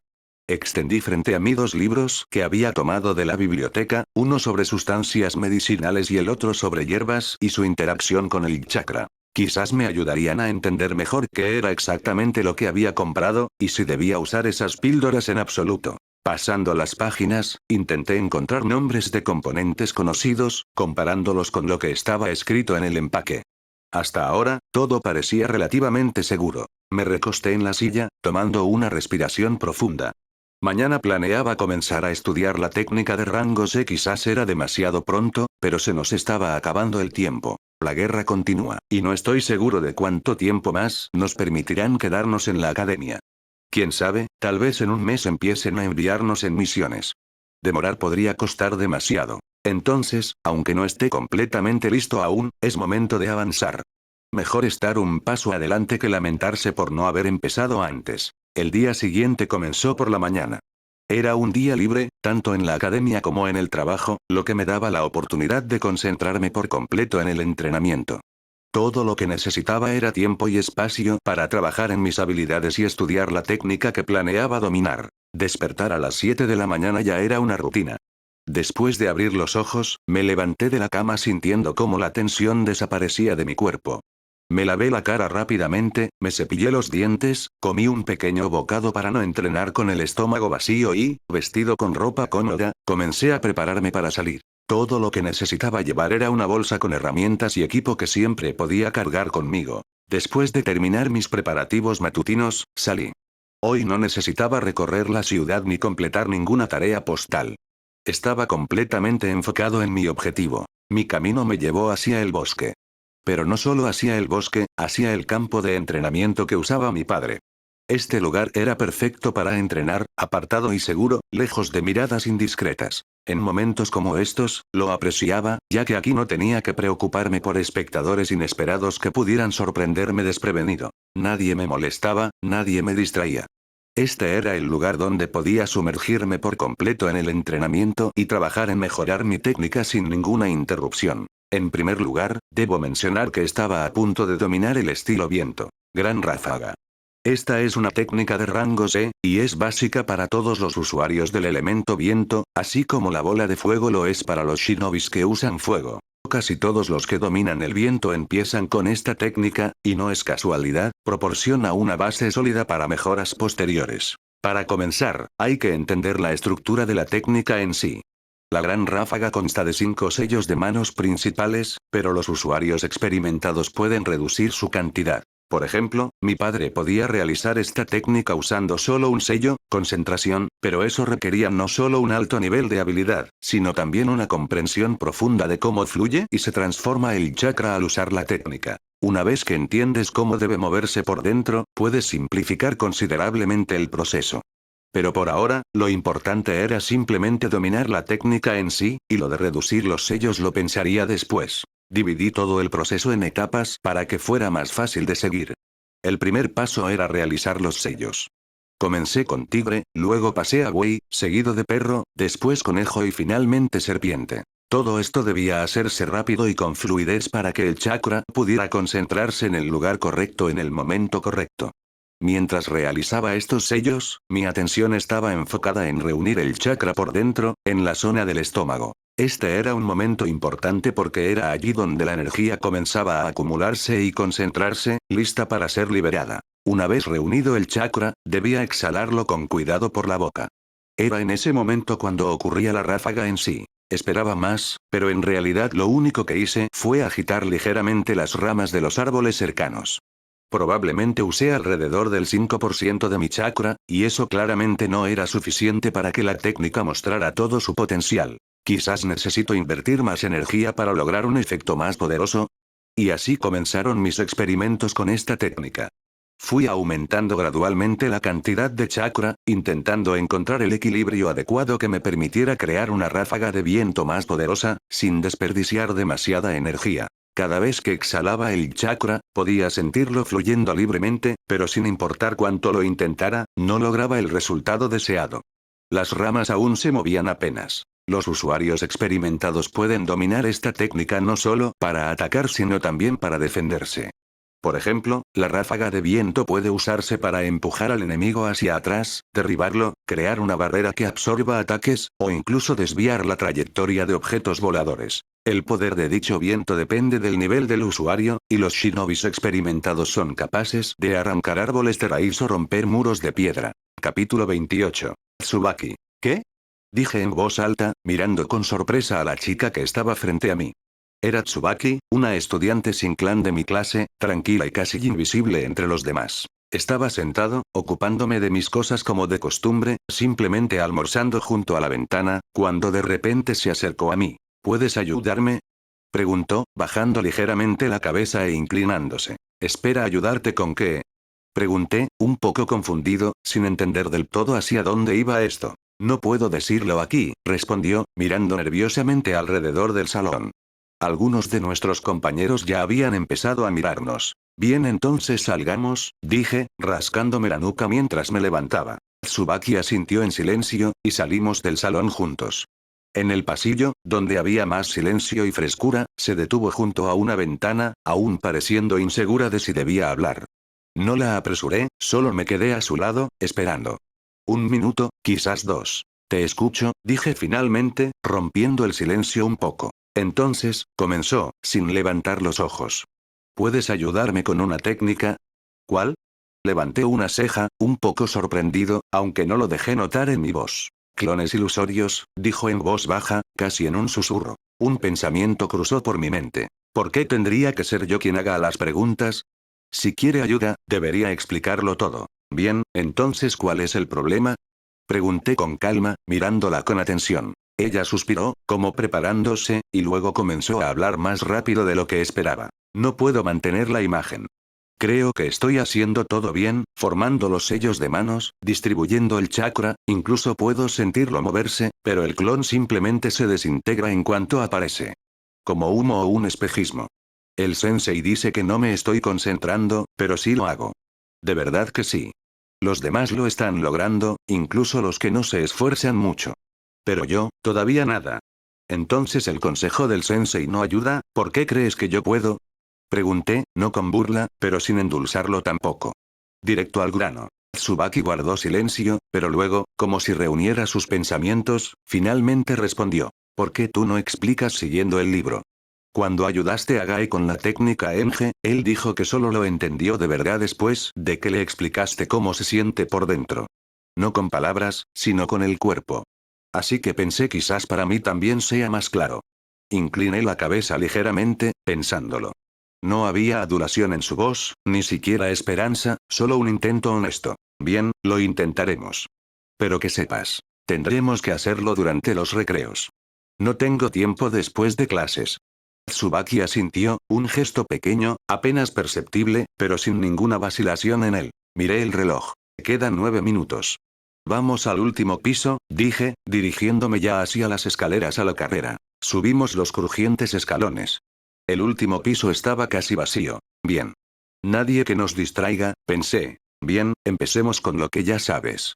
Extendí frente a mí 2 libros que había tomado de la biblioteca, uno sobre sustancias medicinales y el otro sobre hierbas y su interacción con el chakra. Quizás me ayudarían a entender mejor qué era exactamente lo que había comprado, y si debía usar esas píldoras en absoluto. Pasando las páginas, intenté encontrar nombres de componentes conocidos, comparándolos con lo que estaba escrito en el empaque. Hasta ahora, todo parecía relativamente seguro. Me recosté en la silla, tomando una respiración profunda. Mañana planeaba comenzar a estudiar la técnica de rangos E. Quizás era demasiado pronto, pero se nos estaba acabando el tiempo. La guerra continúa, y no estoy seguro de cuánto tiempo más nos permitirán quedarnos en la academia. Quién sabe, tal vez en un mes empiecen a enviarnos en misiones. Demorar podría costar demasiado. Entonces, aunque no esté completamente listo aún, es momento de avanzar. Mejor estar un paso adelante que lamentarse por no haber empezado antes. El día siguiente comenzó por la mañana. Era un día libre, tanto en la academia como en el trabajo, lo que me daba la oportunidad de concentrarme por completo en el entrenamiento. Todo lo que necesitaba era tiempo y espacio para trabajar en mis habilidades y estudiar la técnica que planeaba dominar. Despertar a las 7 de la mañana ya era una rutina. Después de abrir los ojos, me levanté de la cama sintiendo cómo la tensión desaparecía de mi cuerpo. Me lavé la cara rápidamente, me cepillé los dientes, comí un pequeño bocado para no entrenar con el estómago vacío y, vestido con ropa cómoda, comencé a prepararme para salir. Todo lo que necesitaba llevar era una bolsa con herramientas y equipo que siempre podía cargar conmigo. Después de terminar mis preparativos matutinos, salí. Hoy no necesitaba recorrer la ciudad ni completar ninguna tarea postal. Estaba completamente enfocado en mi objetivo. Mi camino me llevó hacia el bosque. Pero no solo hacia el bosque, hacia el campo de entrenamiento que usaba mi padre. Este lugar era perfecto para entrenar, apartado y seguro, lejos de miradas indiscretas. En momentos como estos, lo apreciaba, ya que aquí no tenía que preocuparme por espectadores inesperados que pudieran sorprenderme desprevenido. Nadie me molestaba, nadie me distraía. Este era el lugar donde podía sumergirme por completo en el entrenamiento y trabajar en mejorar mi técnica sin ninguna interrupción. En primer lugar, debo mencionar que estaba a punto de dominar el estilo viento. Gran ráfaga. Esta es una técnica de rango E, y es básica para todos los usuarios del elemento viento, así como la bola de fuego lo es para los shinobis que usan fuego. Casi todos los que dominan el viento empiezan con esta técnica, y no es casualidad, proporciona una base sólida para mejoras posteriores. Para comenzar, hay que entender la estructura de la técnica en sí. La gran ráfaga consta de 5 sellos de manos principales, pero los usuarios experimentados pueden reducir su cantidad. Por ejemplo, mi padre podía realizar esta técnica usando solo un sello, concentración, pero eso requería no solo un alto nivel de habilidad, sino también una comprensión profunda de cómo fluye y se transforma el chakra al usar la técnica. Una vez que entiendes cómo debe moverse por dentro, puedes simplificar considerablemente el proceso. Pero por ahora, lo importante era simplemente dominar la técnica en sí, y lo de reducir los sellos lo pensaría después. Dividí todo el proceso en etapas para que fuera más fácil de seguir. El primer paso era realizar los sellos. Comencé con tigre, luego pasé a buey, seguido de perro, después conejo y finalmente serpiente. Todo esto debía hacerse rápido y con fluidez para que el chakra pudiera concentrarse en el lugar correcto en el momento correcto. Mientras realizaba estos sellos, mi atención estaba enfocada en reunir el chakra por dentro, en la zona del estómago. Este era un momento importante porque era allí donde la energía comenzaba a acumularse y concentrarse, lista para ser liberada. Una vez reunido el chakra, debía exhalarlo con cuidado por la boca. Era en ese momento cuando ocurría la ráfaga en sí. Esperaba más, pero en realidad lo único que hice fue agitar ligeramente las ramas de los árboles cercanos. Probablemente usé alrededor del 5% de mi chakra, y eso claramente no era suficiente para que la técnica mostrara todo su potencial. Quizás necesito invertir más energía para lograr un efecto más poderoso. Y así comenzaron mis experimentos con esta técnica. Fui aumentando gradualmente la cantidad de chakra, intentando encontrar el equilibrio adecuado que me permitiera crear una ráfaga de viento más poderosa, sin desperdiciar demasiada energía. Cada vez que exhalaba el chakra, podía sentirlo fluyendo libremente, pero sin importar cuánto lo intentara, no lograba el resultado deseado. Las ramas aún se movían apenas. Los usuarios experimentados pueden dominar esta técnica no solo para atacar sino también para defenderse. Por ejemplo, la ráfaga de viento puede usarse para empujar al enemigo hacia atrás, derribarlo, crear una barrera que absorba ataques, o incluso desviar la trayectoria de objetos voladores. El poder de dicho viento depende del nivel del usuario, y los shinobis experimentados son capaces de arrancar árboles de raíz o romper muros de piedra. Capítulo 28. Tsubaki. ¿Qué? Dije en voz alta, mirando con sorpresa a la chica que estaba frente a mí. Era Tsubaki, una estudiante sin clan de mi clase, tranquila y casi invisible entre los demás. Estaba sentado, ocupándome de mis cosas como de costumbre, simplemente almorzando junto a la ventana, cuando de repente se acercó a mí. ¿Puedes ayudarme? Preguntó, bajando ligeramente la cabeza e inclinándose. ¿Espera ayudarte con qué? Pregunté, un poco confundido, sin entender del todo hacia dónde iba esto. No puedo decirlo aquí, respondió, mirando nerviosamente alrededor del salón. Algunos de nuestros compañeros ya habían empezado a mirarnos. Bien, entonces salgamos, dije, rascándome la nuca mientras me levantaba. Tsubaki asintió en silencio, y salimos del salón juntos. En el pasillo, donde había más silencio y frescura, se detuvo junto a una ventana, aún pareciendo insegura de si debía hablar. No la apresuré, solo me quedé a su lado, esperando. 1 minuto, quizás 2. Te escucho, dije finalmente, rompiendo el silencio un poco. Entonces, comenzó, sin levantar los ojos. ¿Puedes ayudarme con una técnica? ¿Cuál? Levanté una ceja, un poco sorprendido, aunque no lo dejé notar en mi voz. Clones ilusorios, dijo en voz baja, casi en un susurro. Un pensamiento cruzó por mi mente. ¿Por qué tendría que ser yo quien haga las preguntas? Si quiere ayuda, debería explicarlo todo. Bien, entonces ¿cuál es el problema? Pregunté con calma, mirándola con atención. Ella suspiró, como preparándose, y luego comenzó a hablar más rápido de lo que esperaba. No puedo mantener la imagen. Creo que estoy haciendo todo bien, formando los sellos de manos, distribuyendo el chakra, incluso puedo sentirlo moverse, pero el clon simplemente se desintegra en cuanto aparece. Como humo o un espejismo. El sensei dice que no me estoy concentrando, pero sí lo hago. De verdad que sí. Los demás lo están logrando, incluso los que no se esfuerzan mucho. Pero yo, todavía nada. Entonces el consejo del sensei no ayuda, ¿por qué crees que yo puedo? Pregunté, no con burla, pero sin endulzarlo tampoco. Directo al grano. Tsubaki guardó silencio, pero luego, como si reuniera sus pensamientos, finalmente respondió. ¿Por qué tú no explicas siguiendo el libro? Cuando ayudaste a Gai con la técnica Enge, él dijo que solo lo entendió de verdad después de que le explicaste cómo se siente por dentro. No con palabras, sino con el cuerpo. Así que pensé quizás para mí también sea más claro. Incliné la cabeza ligeramente, pensándolo. No había adulación en su voz, ni siquiera esperanza, solo un intento honesto. Bien, lo intentaremos. Pero que sepas. Tendremos que hacerlo durante los recreos. No tengo tiempo después de clases. Tsubaki asintió, un gesto pequeño, apenas perceptible, pero sin ninguna vacilación en él. Miré el reloj. Quedan 9 minutos. Vamos al último piso, dije, dirigiéndome ya hacia las escaleras a la carrera. Subimos los crujientes escalones. El último piso estaba casi vacío. Bien. Nadie que nos distraiga, pensé. Bien, empecemos con lo que ya sabes.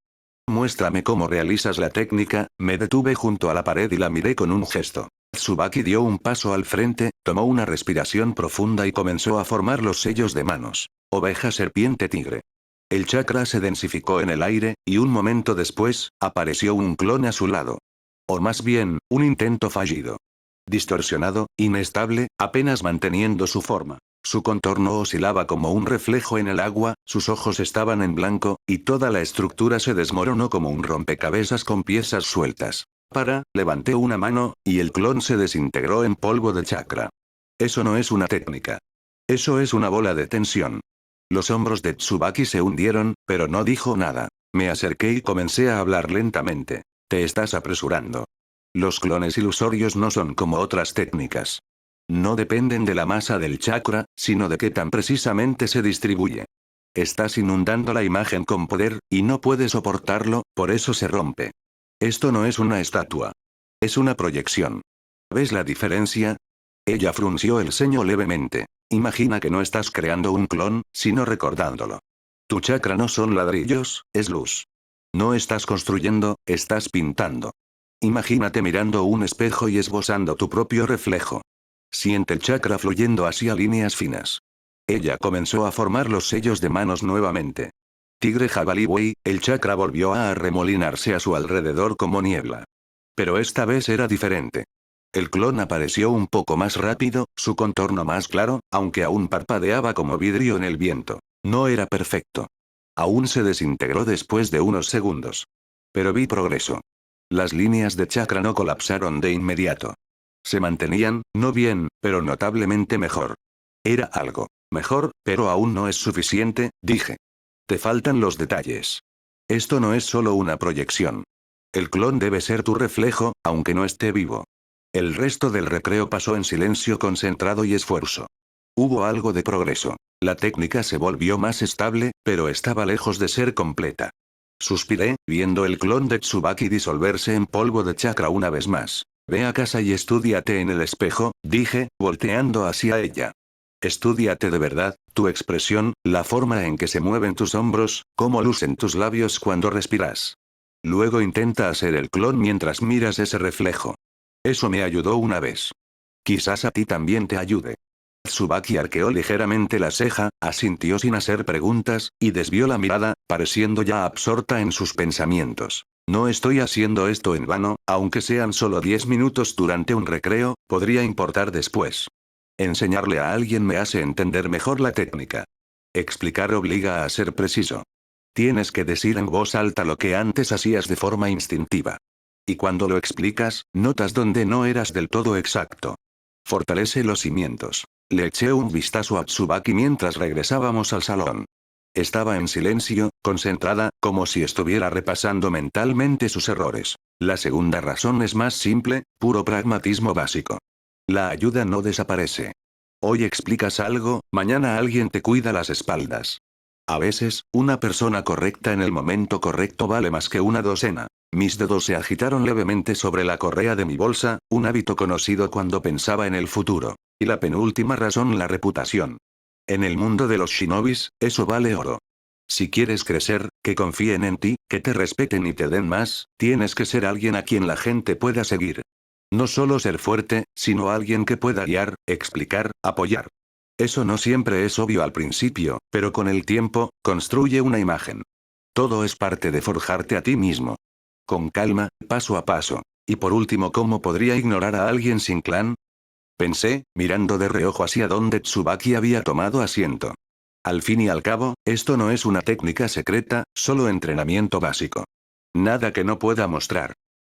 Muéstrame cómo realizas la técnica, me detuve junto a la pared y la miré con un gesto. Tsubaki dio un paso al frente, tomó una respiración profunda y comenzó a formar los sellos de manos. Oveja, serpiente, tigre. El chakra se densificó en el aire, y un momento después, apareció un clon a su lado. O más bien, un intento fallido. Distorsionado, inestable, apenas manteniendo su forma. Su contorno oscilaba como un reflejo en el agua, sus ojos estaban en blanco, y toda la estructura se desmoronó como un rompecabezas con piezas sueltas. Levanté una mano, y el clon se desintegró en polvo de chakra. Eso no es una técnica. Eso es una bola de tensión. Los hombros de Tsubaki se hundieron, pero no dijo nada. Me acerqué y comencé a hablar lentamente. Te estás apresurando. Los clones ilusorios no son como otras técnicas. No dependen de la masa del chakra, sino de qué tan precisamente se distribuye. Estás inundando la imagen con poder, y no puedes soportarlo, por eso se rompe. Esto no es una estatua. Es una proyección. ¿Ves la diferencia? Ella frunció el ceño levemente. Imagina que no estás creando un clon, sino recordándolo. Tu chakra no son ladrillos, es luz. No estás construyendo, estás pintando. Imagínate mirando un espejo y esbozando tu propio reflejo. Siente el chakra fluyendo hacia líneas finas. Ella comenzó a formar los sellos de manos nuevamente. Tigre jabalí buey, el chakra volvió a arremolinarse a su alrededor como niebla. Pero esta vez era diferente. El clon apareció un poco más rápido, su contorno más claro, aunque aún parpadeaba como vidrio en el viento. No era perfecto. Aún se desintegró después de unos segundos. Pero vi progreso. Las líneas de chakra no colapsaron de inmediato. Se mantenían, no bien, pero notablemente mejor. Era algo. Mejor, pero aún no es suficiente, dije. Te faltan los detalles. Esto no es solo una proyección. El clon debe ser tu reflejo, aunque no esté vivo. El resto del recreo pasó en silencio concentrado y esfuerzo. Hubo algo de progreso. La técnica se volvió más estable, pero estaba lejos de ser completa. Suspiré, viendo el clon de Tsubaki disolverse en polvo de chakra una vez más. Ve a casa y estúdiate en el espejo, dije, volteando hacia ella. Estúdiate de verdad, tu expresión, la forma en que se mueven tus hombros, cómo lucen tus labios cuando respiras. Luego intenta hacer el clon mientras miras ese reflejo. Eso me ayudó una vez. Quizás a ti también te ayude. Tsubaki arqueó ligeramente la ceja, asintió sin hacer preguntas, y desvió la mirada, pareciendo ya absorta en sus pensamientos. No estoy haciendo esto en vano, aunque sean solo 10 minutos durante un recreo, podría importar después. Enseñarle a alguien me hace entender mejor la técnica. Explicar obliga a ser preciso. Tienes que decir en voz alta lo que antes hacías de forma instintiva. Y cuando lo explicas, notas donde no eras del todo exacto. Fortalece los cimientos. Le eché un vistazo a Tsubaki mientras regresábamos al salón. Estaba en silencio, concentrada, como si estuviera repasando mentalmente sus errores. La segunda razón es más simple, puro pragmatismo básico. La ayuda no desaparece. Hoy explicas algo, mañana alguien te cuida las espaldas. A veces, una persona correcta en el momento correcto vale más que una docena. Mis dedos se agitaron levemente sobre la correa de mi bolsa, un hábito conocido cuando pensaba en el futuro. Y la penúltima razón, la reputación. En el mundo de los shinobis, eso vale oro. Si quieres crecer, que confíen en ti, que te respeten y te den más, tienes que ser alguien a quien la gente pueda seguir. No solo ser fuerte, sino alguien que pueda guiar, explicar, apoyar. Eso no siempre es obvio al principio, pero con el tiempo, construye una imagen. Todo es parte de forjarte a ti mismo. Con calma, paso a paso. Y por último, ¿cómo podría ignorar a alguien sin clan? Pensé, mirando de reojo hacia donde Tsubaki había tomado asiento. Al fin y al cabo, esto no es una técnica secreta, solo entrenamiento básico. Nada que no pueda mostrar.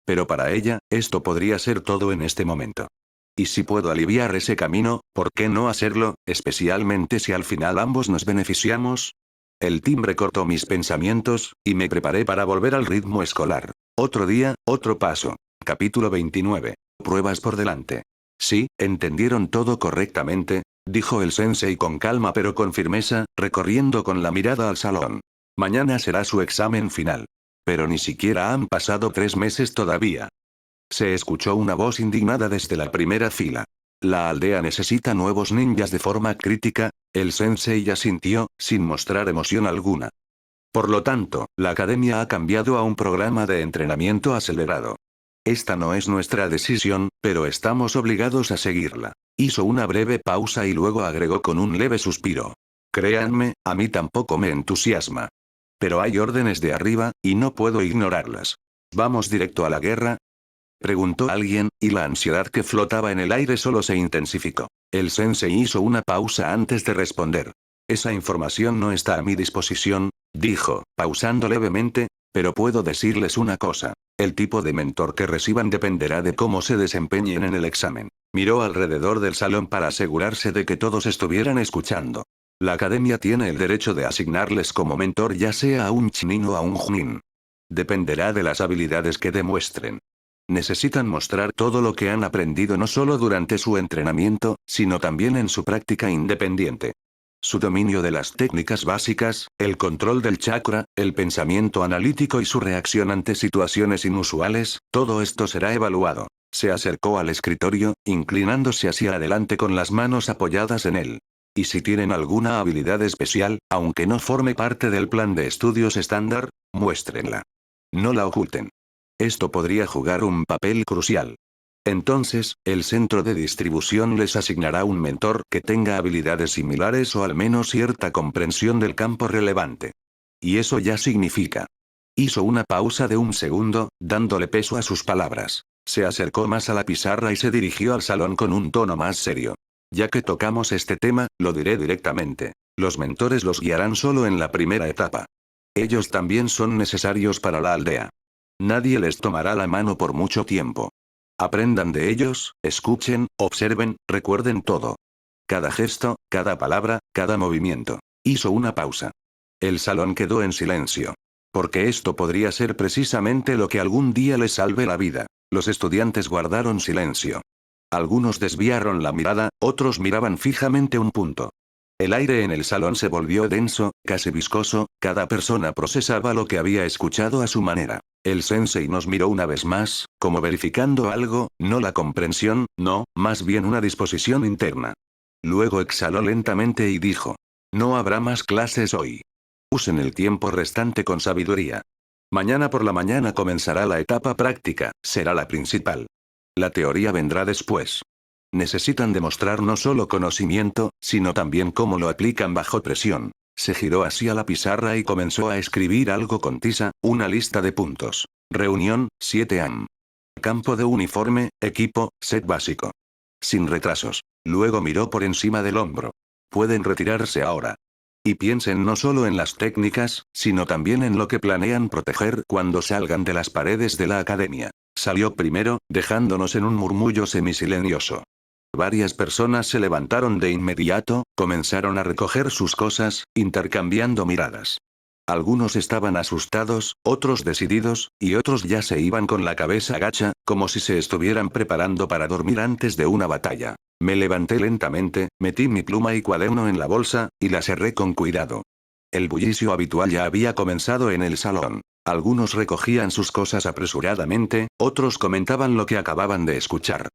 Pero para ella, esto podría ser todo en este momento. Y si puedo aliviar ese camino, ¿por qué no hacerlo, especialmente si al final ambos nos beneficiamos? El timbre cortó mis pensamientos, y me preparé para volver al ritmo escolar. Otro día, otro paso. Capítulo 29. Pruebas por delante. Sí, entendieron todo correctamente, dijo el sensei con calma pero con firmeza, recorriendo con la mirada al salón. Mañana será su examen final. Pero ni siquiera han pasado 3 meses todavía. Se escuchó una voz indignada desde la primera fila. La aldea necesita nuevos ninjas de forma crítica, el sensei asintió, sin mostrar emoción alguna. Por lo tanto, la academia ha cambiado a un programa de entrenamiento acelerado. Esta no es nuestra decisión, pero estamos obligados a seguirla. Hizo una breve pausa y luego agregó con un leve suspiro. Créanme, a mí tampoco me entusiasma. Pero hay órdenes de arriba, y no puedo ignorarlas. ¿Vamos directo a la guerra?, preguntó alguien, y la ansiedad que flotaba en el aire solo se intensificó. El sensei hizo una pausa antes de responder. Esa información no está a mi disposición, dijo, pausando levemente, pero puedo decirles una cosa. El tipo de mentor que reciban dependerá de cómo se desempeñen en el examen. Miró alrededor del salón para asegurarse de que todos estuvieran escuchando. La academia tiene el derecho de asignarles como mentor ya sea a un chunin o a un junin. Dependerá de las habilidades que demuestren. Necesitan mostrar todo lo que han aprendido no solo durante su entrenamiento, sino también en su práctica independiente. Su dominio de las técnicas básicas, el control del chakra, el pensamiento analítico y su reacción ante situaciones inusuales, todo esto será evaluado. Se acercó al escritorio, inclinándose hacia adelante con las manos apoyadas en él. Y si tienen alguna habilidad especial, aunque no forme parte del plan de estudios estándar, muéstrenla. No la oculten. Esto podría jugar un papel crucial. Entonces, el centro de distribución les asignará un mentor que tenga habilidades similares o al menos cierta comprensión del campo relevante. Y eso ya significa. Hizo una pausa de un segundo, dándole peso a sus palabras. Se acercó más a la pizarra y se dirigió al salón con un tono más serio. Ya que tocamos este tema, lo diré directamente. Los mentores los guiarán solo en la primera etapa. Ellos también son necesarios para la aldea. Nadie les tomará la mano por mucho tiempo. Aprendan de ellos, escuchen, observen, recuerden todo. Cada gesto, cada palabra, cada movimiento. Hizo una pausa. El salón quedó en silencio. Porque esto podría ser precisamente lo que algún día les salve la vida. Los estudiantes guardaron silencio. Algunos desviaron la mirada, otros miraban fijamente un punto. El aire en el salón se volvió denso, casi viscoso, cada persona procesaba lo que había escuchado a su manera. El sensei nos miró una vez más, como verificando algo, no la comprensión, no, más bien una disposición interna. Luego exhaló lentamente y dijo: no habrá más clases hoy. Usen el tiempo restante con sabiduría. Mañana por la mañana comenzará la etapa práctica, será la principal. La teoría vendrá después. Necesitan demostrar no solo conocimiento, sino también cómo lo aplican bajo presión. Se giró hacia la pizarra y comenzó a escribir algo con tiza, una lista de puntos. Reunión, 7 AM. Campo de uniforme, equipo, set básico. Sin retrasos. Luego miró por encima del hombro. Pueden retirarse ahora. Y piensen no solo en las técnicas, sino también en lo que planean proteger cuando salgan de las paredes de la academia. Salió primero, dejándonos en un murmullo semisilencioso. Varias personas se levantaron de inmediato, comenzaron a recoger sus cosas, intercambiando miradas. Algunos estaban asustados, otros decididos, y otros ya se iban con la cabeza gacha, como si se estuvieran preparando para dormir antes de una batalla. Me levanté lentamente, metí mi pluma y cuaderno en la bolsa, y la cerré con cuidado. El bullicio habitual ya había comenzado en el salón. Algunos recogían sus cosas apresuradamente, otros comentaban lo que acababan de escuchar.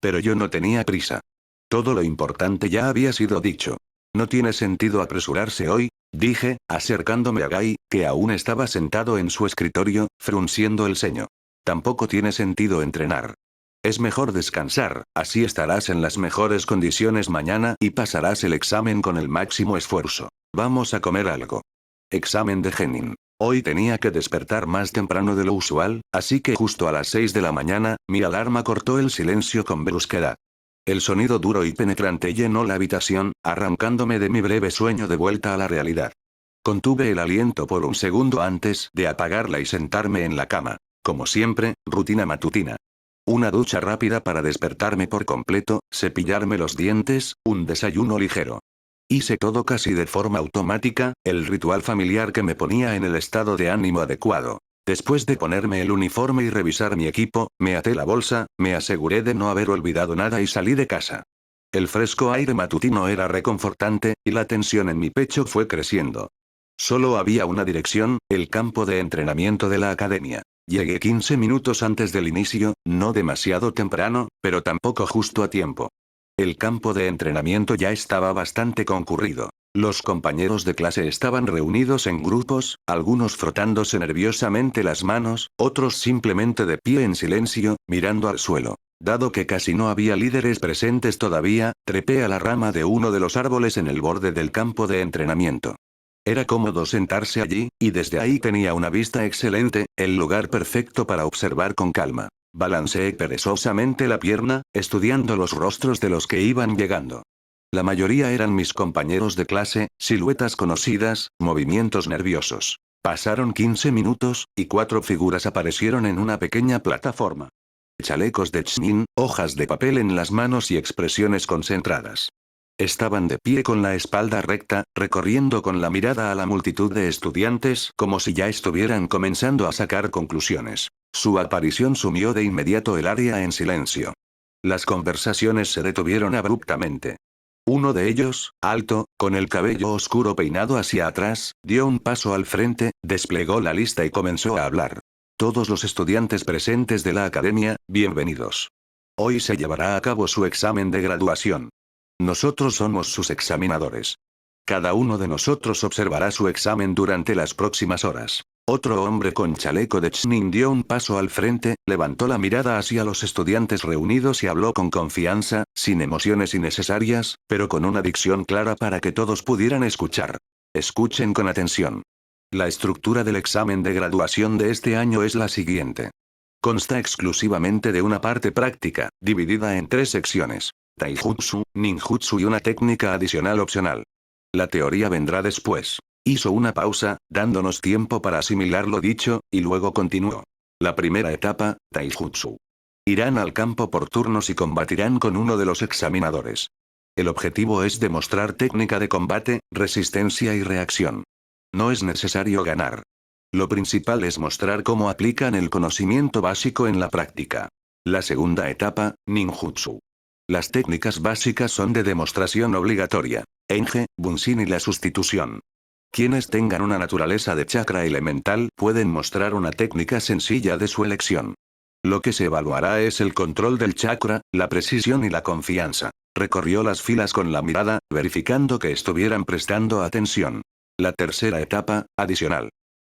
Pero yo no tenía prisa. Todo lo importante ya había sido dicho. No tiene sentido apresurarse hoy, dije, acercándome a Gai, que aún estaba sentado en su escritorio, frunciendo el ceño. Tampoco tiene sentido entrenar. Es mejor descansar, así estarás en las mejores condiciones mañana y pasarás el examen con el máximo esfuerzo. Vamos a comer algo. Examen de Genin. Hoy tenía que despertar más temprano de lo usual, así que justo a las 6 de la mañana, mi alarma cortó el silencio con brusquedad. El sonido duro y penetrante llenó la habitación, arrancándome de mi breve sueño de vuelta a la realidad. Contuve el aliento por un segundo antes de apagarla y sentarme en la cama. Como siempre, rutina matutina. Una ducha rápida para despertarme por completo, cepillarme los dientes, un desayuno ligero. Hice todo casi de forma automática, el ritual familiar que me ponía en el estado de ánimo adecuado. Después de ponerme el uniforme y revisar mi equipo, me até la bolsa, me aseguré de no haber olvidado nada y salí de casa. El fresco aire matutino era reconfortante, y la tensión en mi pecho fue creciendo. Solo había una dirección, el campo de entrenamiento de la academia. Llegué 15 minutos antes del inicio, no demasiado temprano, pero tampoco justo a tiempo. El campo de entrenamiento ya estaba bastante concurrido. Los compañeros de clase estaban reunidos en grupos, algunos frotándose nerviosamente las manos, otros simplemente de pie en silencio, mirando al suelo. Dado que casi no había líderes presentes todavía, trepé a la rama de uno de los árboles en el borde del campo de entrenamiento. Era cómodo sentarse allí, y desde ahí tenía una vista excelente, el lugar perfecto para observar con calma. Balanceé perezosamente la pierna, estudiando los rostros de los que iban llegando. La mayoría eran mis compañeros de clase, siluetas conocidas, movimientos nerviosos. Pasaron 15 minutos, y 4 figuras aparecieron en una pequeña plataforma. Chalecos de Chunin, hojas de papel en las manos y expresiones concentradas. Estaban de pie con la espalda recta, recorriendo con la mirada a la multitud de estudiantes como si ya estuvieran comenzando a sacar conclusiones. Su aparición sumió de inmediato el área en silencio. Las conversaciones se detuvieron abruptamente. Uno de ellos, alto, con el cabello oscuro peinado hacia atrás, dio un paso al frente, desplegó la lista y comenzó a hablar. Todos los estudiantes presentes de la academia, bienvenidos. Hoy se llevará a cabo su examen de graduación. Nosotros somos sus examinadores. Cada uno de nosotros observará su examen durante las próximas horas. Otro hombre con chaleco de Chunin dio un paso al frente, levantó la mirada hacia los estudiantes reunidos y habló con confianza, sin emociones innecesarias, pero con una dicción clara para que todos pudieran escuchar. Escuchen con atención. La estructura del examen de graduación de este año es la siguiente. Consta exclusivamente de una parte práctica, dividida en 3 secciones: Taijutsu, Ninjutsu y una técnica adicional opcional. La teoría vendrá después. Hizo una pausa, dándonos tiempo para asimilar lo dicho, y luego continuó. La primera etapa, Taijutsu. Irán al campo por turnos y combatirán con uno de los examinadores. El objetivo es demostrar técnica de combate, resistencia y reacción. No es necesario ganar. Lo principal es mostrar cómo aplican el conocimiento básico en la práctica. La segunda etapa, Ninjutsu. Las técnicas básicas son de demostración obligatoria. Enge, Bunshin y la sustitución. Quienes tengan una naturaleza de chakra elemental pueden mostrar una técnica sencilla de su elección. Lo que se evaluará es el control del chakra, la precisión y la confianza. Recorrió las filas con la mirada, verificando que estuvieran prestando atención. La tercera etapa, adicional.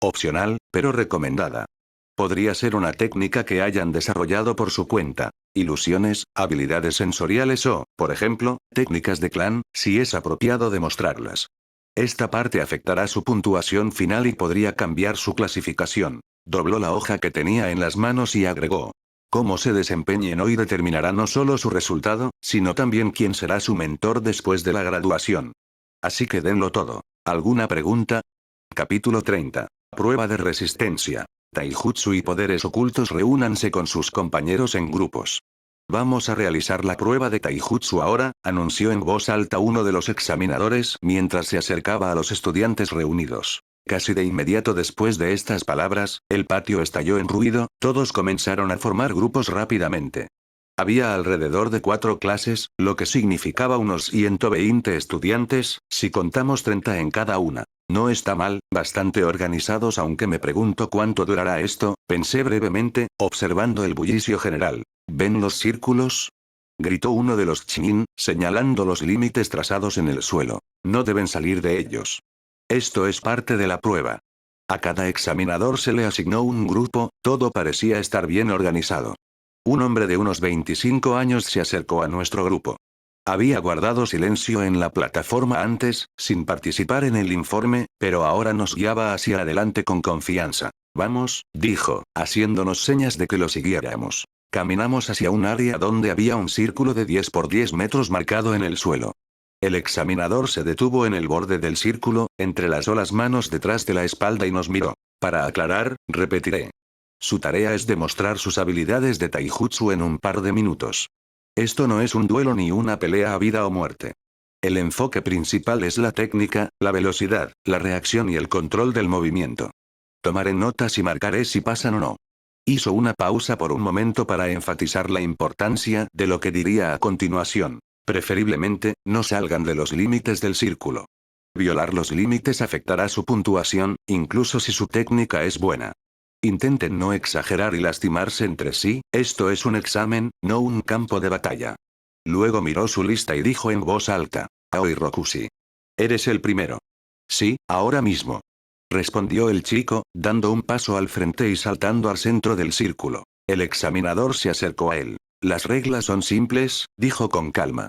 Opcional, pero recomendada. Podría ser una técnica que hayan desarrollado por su cuenta. Ilusiones, habilidades sensoriales o, por ejemplo, técnicas de clan, si es apropiado demostrarlas. Esta parte afectará su puntuación final y podría cambiar su clasificación. Dobló la hoja que tenía en las manos y agregó. Cómo se desempeñen hoy determinará no solo su resultado, sino también quién será su mentor después de la graduación. Así que denlo todo. ¿Alguna pregunta? Capítulo 30. Prueba de resistencia. Taijutsu y poderes ocultos. Reúnanse con sus compañeros en grupos. Vamos a realizar la prueba de Taijutsu ahora, anunció en voz alta uno de los examinadores mientras se acercaba a los estudiantes reunidos. Casi de inmediato después de estas palabras, el patio estalló en ruido, todos comenzaron a formar grupos rápidamente. Había alrededor de 4 clases, lo que significaba unos 120 estudiantes, si contamos 30 en cada una. No está mal, bastante organizados, aunque me pregunto cuánto durará esto, pensé brevemente, observando el bullicio general. ¿Ven los círculos? Gritó uno de los Chunin, señalando los límites trazados en el suelo. No deben salir de ellos. Esto es parte de la prueba. A cada examinador se le asignó un grupo, todo parecía estar bien organizado. Un hombre de unos 25 años se acercó a nuestro grupo. Había guardado silencio en la plataforma antes, sin participar en el informe, pero ahora nos guiaba hacia adelante con confianza. Vamos, dijo, haciéndonos señas de que lo siguiéramos. Caminamos hacia un área donde había un círculo de 10 por 10 metros marcado en el suelo. El examinador se detuvo en el borde del círculo, entrelazó las manos detrás de la espalda y nos miró. Para aclarar, repetiré. Su tarea es demostrar sus habilidades de Taijutsu en un par de minutos. Esto no es un duelo ni una pelea a vida o muerte. El enfoque principal es la técnica, la velocidad, la reacción y el control del movimiento. Tomaré notas y marcaré si pasan o no. Hizo una pausa por un momento para enfatizar la importancia de lo que diría a continuación. Preferiblemente, no salgan de los límites del círculo. Violar los límites afectará su puntuación, incluso si su técnica es buena. Intenten no exagerar y lastimarse entre sí, esto es un examen, no un campo de batalla. Luego miró su lista y dijo en voz alta. Aoi Rokushi. Eres el primero. Sí, ahora mismo. Respondió el chico, dando un paso al frente y saltando al centro del círculo. El examinador se acercó a él. Las reglas son simples, dijo con calma.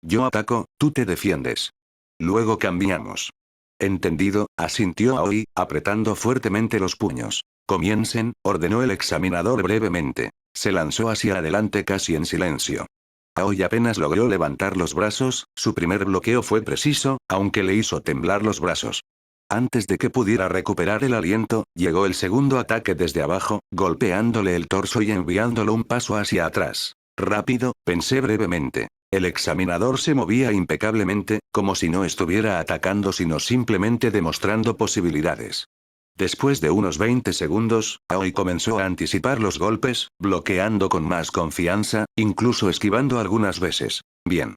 Yo ataco, tú te defiendes. Luego cambiamos. Entendido, asintió Aoi, apretando fuertemente los puños. Comiencen, ordenó el examinador brevemente. Se lanzó hacia adelante casi en silencio. Aoi apenas logró levantar los brazos, su primer bloqueo fue preciso, aunque le hizo temblar los brazos. Antes de que pudiera recuperar el aliento, llegó el segundo ataque desde abajo, golpeándole el torso y enviándolo un paso hacia atrás. Rápido, pensé brevemente. El examinador se movía impecablemente, como si no estuviera atacando sino simplemente demostrando posibilidades. Después de unos 20 segundos, Aoi comenzó a anticipar los golpes, bloqueando con más confianza, incluso esquivando algunas veces. Bien.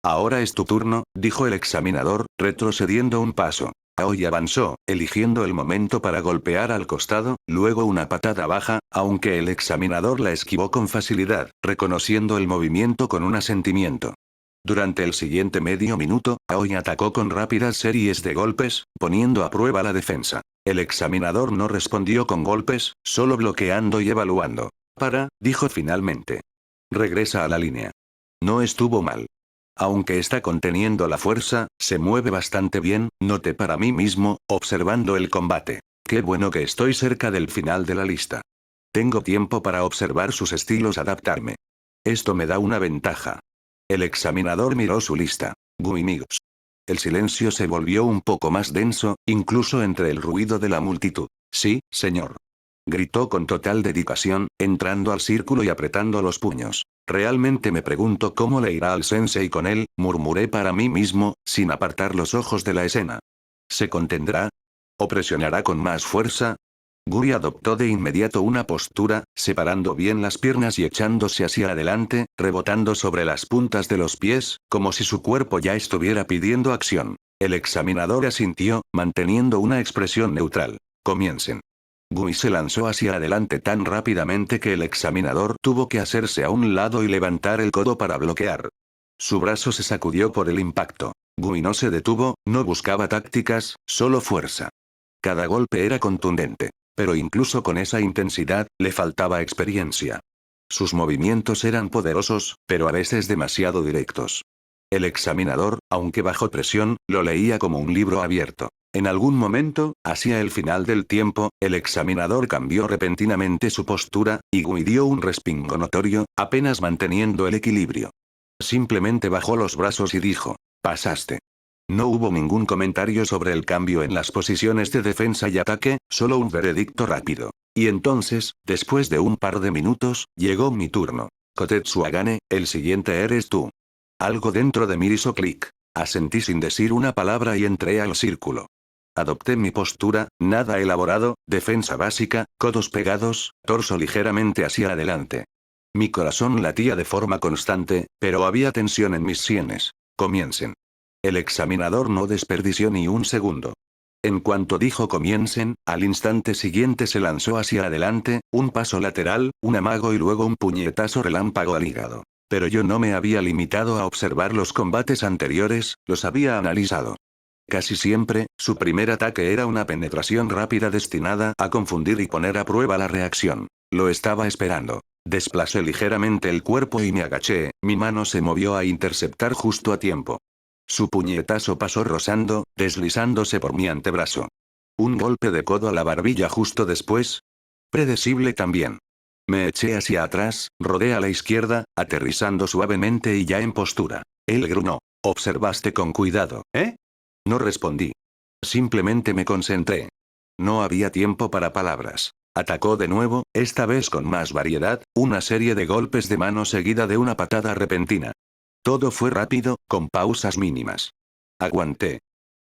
Ahora es tu turno, dijo el examinador, retrocediendo un paso. Aoi avanzó, eligiendo el momento para golpear al costado, luego una patada baja, aunque el examinador la esquivó con facilidad, reconociendo el movimiento con un asentimiento. Durante el siguiente medio minuto, Aoi atacó con rápidas series de golpes, poniendo a prueba la defensa. El examinador no respondió con golpes, solo bloqueando y evaluando. Dijo finalmente. Regresa a la línea. No estuvo mal. Aunque está conteniendo la fuerza, se mueve bastante bien, noté para mí mismo, observando el combate. Qué bueno que estoy cerca del final de la lista. Tengo tiempo para observar sus estilos, adaptarme. Esto me da una ventaja. El examinador miró su lista. Guimigos. El silencio se volvió un poco más denso, incluso entre el ruido de la multitud. Sí, señor. Gritó con total dedicación, entrando al círculo y apretando los puños. Realmente me pregunto cómo le irá al sensei con él, murmuré para mí mismo, sin apartar los ojos de la escena. ¿Se contendrá? ¿O presionará con más fuerza? Guri adoptó de inmediato una postura, separando bien las piernas y echándose hacia adelante, rebotando sobre las puntas de los pies, como si su cuerpo ya estuviera pidiendo acción. El examinador asintió, manteniendo una expresión neutral. Comiencen. Gui se lanzó hacia adelante tan rápidamente que el examinador tuvo que hacerse a un lado y levantar el codo para bloquear. Su brazo se sacudió por el impacto. Gui no se detuvo, no buscaba tácticas, solo fuerza. Cada golpe era contundente. Pero incluso con esa intensidad, le faltaba experiencia. Sus movimientos eran poderosos, pero a veces demasiado directos. El examinador, aunque bajo presión, lo leía como un libro abierto. En algún momento, hacia el final del tiempo, el examinador cambió repentinamente su postura, y Gui dio un respingo notorio, apenas manteniendo el equilibrio. Simplemente bajó los brazos y dijo, pasaste. No hubo ningún comentario sobre el cambio en las posiciones de defensa y ataque, solo un veredicto rápido. Y entonces, después de un par de minutos, llegó mi turno. Kotetsu Agane, el siguiente eres tú. Algo dentro de mí hizo clic. Asentí sin decir una palabra y entré al círculo. Adopté mi postura, nada elaborado, defensa básica, codos pegados, torso ligeramente hacia adelante. Mi corazón latía de forma constante, pero había tensión en mis sienes. Comiencen. El examinador no desperdició ni un segundo. En cuanto dijo comiencen, al instante siguiente se lanzó hacia adelante, un paso lateral, un amago y luego un puñetazo relámpago al hígado. Pero yo no me había limitado a observar los combates anteriores, los había analizado. Casi siempre, su primer ataque era una penetración rápida destinada a confundir y poner a prueba la reacción. Lo estaba esperando. Desplacé ligeramente el cuerpo y me agaché, mi mano se movió a interceptar justo a tiempo. Su puñetazo pasó rozando, deslizándose por mi antebrazo. Un golpe de codo a la barbilla justo después. Predecible también. Me eché hacia atrás, rodé a la izquierda, aterrizando suavemente y ya en postura. Él gruñó. Observaste con cuidado, ¿eh? No respondí. Simplemente me concentré. No había tiempo para palabras. Atacó de nuevo, esta vez con más variedad, una serie de golpes de mano seguida de una patada repentina. Todo fue rápido, con pausas mínimas. Aguanté.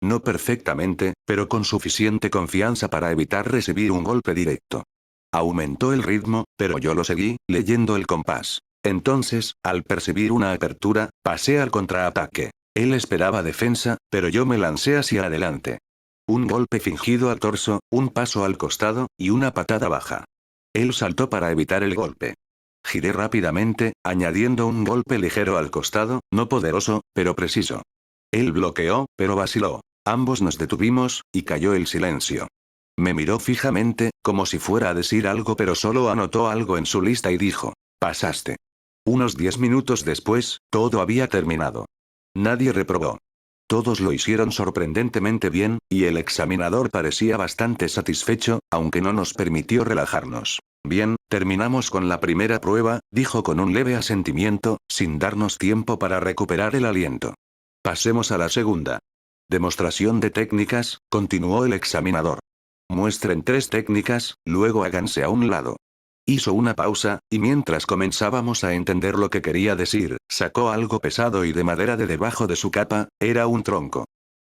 No perfectamente, pero con suficiente confianza para evitar recibir un golpe directo. Aumentó el ritmo, pero yo lo seguí, leyendo el compás. Entonces, al percibir una apertura, pasé al contraataque. Él esperaba defensa, pero yo me lancé hacia adelante. Un golpe fingido al torso, un paso al costado, y una patada baja. Él saltó para evitar el golpe. Giré rápidamente, añadiendo un golpe ligero al costado, no poderoso, pero preciso. Él bloqueó, pero vaciló. Ambos nos detuvimos, y cayó el silencio. Me miró fijamente, como si fuera a decir algo, pero solo anotó algo en su lista y dijo, pasaste. Unos 10 minutos después, todo había terminado. Nadie reprobó. Todos lo hicieron sorprendentemente bien, y el examinador parecía bastante satisfecho, aunque no nos permitió relajarnos. Bien, terminamos con la primera prueba, dijo con un leve asentimiento, sin darnos tiempo para recuperar el aliento. Pasemos a la segunda. Demostración de técnicas, continuó el examinador. Muestren 3 técnicas, luego háganse a un lado. Hizo una pausa, y mientras comenzábamos a entender lo que quería decir, sacó algo pesado y de madera de debajo de su capa, era un tronco.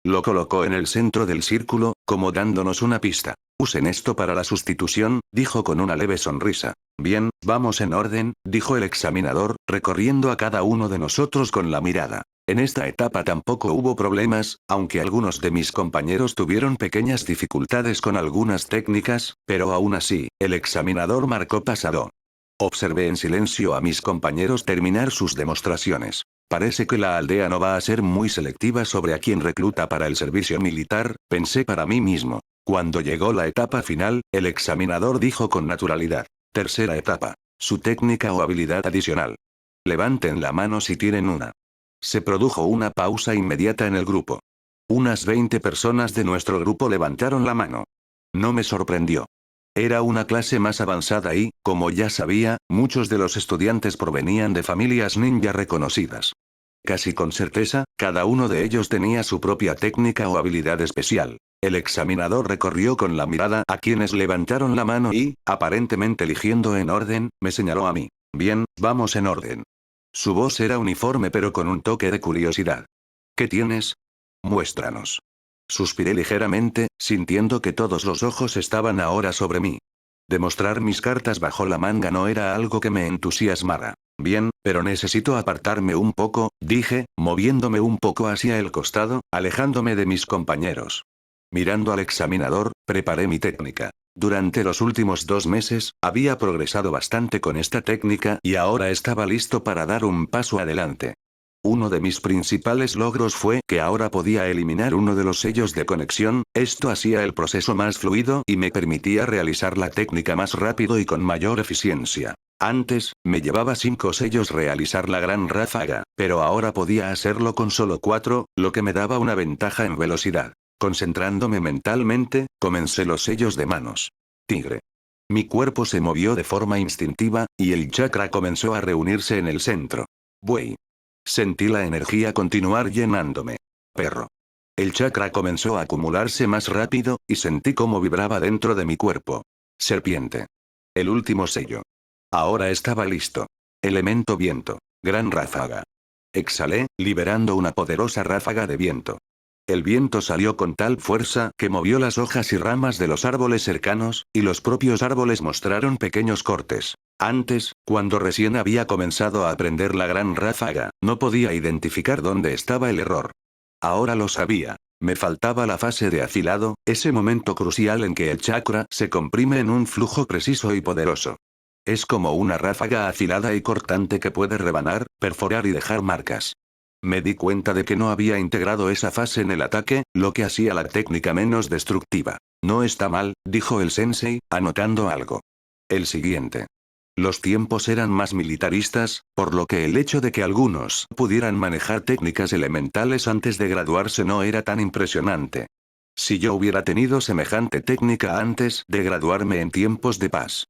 Lo colocó en el centro del círculo, como dándonos una pista. Usen esto para la sustitución, dijo con una leve sonrisa. Bien, vamos en orden, dijo el examinador, recorriendo a cada uno de nosotros con la mirada. En esta etapa tampoco hubo problemas, aunque algunos de mis compañeros tuvieron pequeñas dificultades con algunas técnicas, pero aún así, el examinador marcó pasado. Observé en silencio a mis compañeros terminar sus demostraciones. Parece que la aldea no va a ser muy selectiva sobre a quién recluta para el servicio militar, pensé para mí mismo. Cuando llegó la etapa final, el examinador dijo con naturalidad. Tercera etapa. Su técnica o habilidad adicional. Levanten la mano si tienen una. Se produjo una pausa inmediata en el grupo. Unas 20 personas de nuestro grupo levantaron la mano. No me sorprendió. Era una clase más avanzada y, como ya sabía, muchos de los estudiantes provenían de familias ninja reconocidas. Casi con certeza, cada uno de ellos tenía su propia técnica o habilidad especial. El examinador recorrió con la mirada a quienes levantaron la mano y, aparentemente eligiendo en orden, me señaló a mí. Bien, vamos en orden. Su voz era uniforme pero con un toque de curiosidad. ¿Qué tienes? Muéstranos. Suspiré ligeramente, sintiendo que todos los ojos estaban ahora sobre mí. Demostrar mis cartas bajo la manga no era algo que me entusiasmara. Bien, pero necesito apartarme un poco, dije, moviéndome un poco hacia el costado, alejándome de mis compañeros. Mirando al examinador, preparé mi técnica. Durante los últimos 2 meses, había progresado bastante con esta técnica y ahora estaba listo para dar un paso adelante. Uno de mis principales logros fue que ahora podía eliminar uno de los sellos de conexión, esto hacía el proceso más fluido y me permitía realizar la técnica más rápido y con mayor eficiencia. Antes, me llevaba 5 sellos realizar la gran ráfaga, pero ahora podía hacerlo con solo 4, lo que me daba una ventaja en velocidad. Concentrándome mentalmente, comencé los sellos de manos. Tigre. Mi cuerpo se movió de forma instintiva, y el chakra comenzó a reunirse en el centro. Buey. Sentí la energía continuar llenándome. Perro. El chakra comenzó a acumularse más rápido, y sentí cómo vibraba dentro de mi cuerpo. Serpiente. El último sello. Ahora estaba listo. Elemento viento. Gran ráfaga. Exhalé, liberando una poderosa ráfaga de viento. El viento salió con tal fuerza que movió las hojas y ramas de los árboles cercanos, y los propios árboles mostraron pequeños cortes. Antes, cuando recién había comenzado a aprender la gran ráfaga, no podía identificar dónde estaba el error. Ahora lo sabía. Me faltaba la fase de afilado, ese momento crucial en que el chakra se comprime en un flujo preciso y poderoso. Es como una ráfaga afilada y cortante que puede rebanar, perforar y dejar marcas. Me di cuenta de que no había integrado esa fase en el ataque, lo que hacía la técnica menos destructiva. No está mal, dijo el sensei, anotando algo. El siguiente. Los tiempos eran más militaristas, por lo que el hecho de que algunos pudieran manejar técnicas elementales antes de graduarse no era tan impresionante. Si yo hubiera tenido semejante técnica antes de graduarme en tiempos de paz,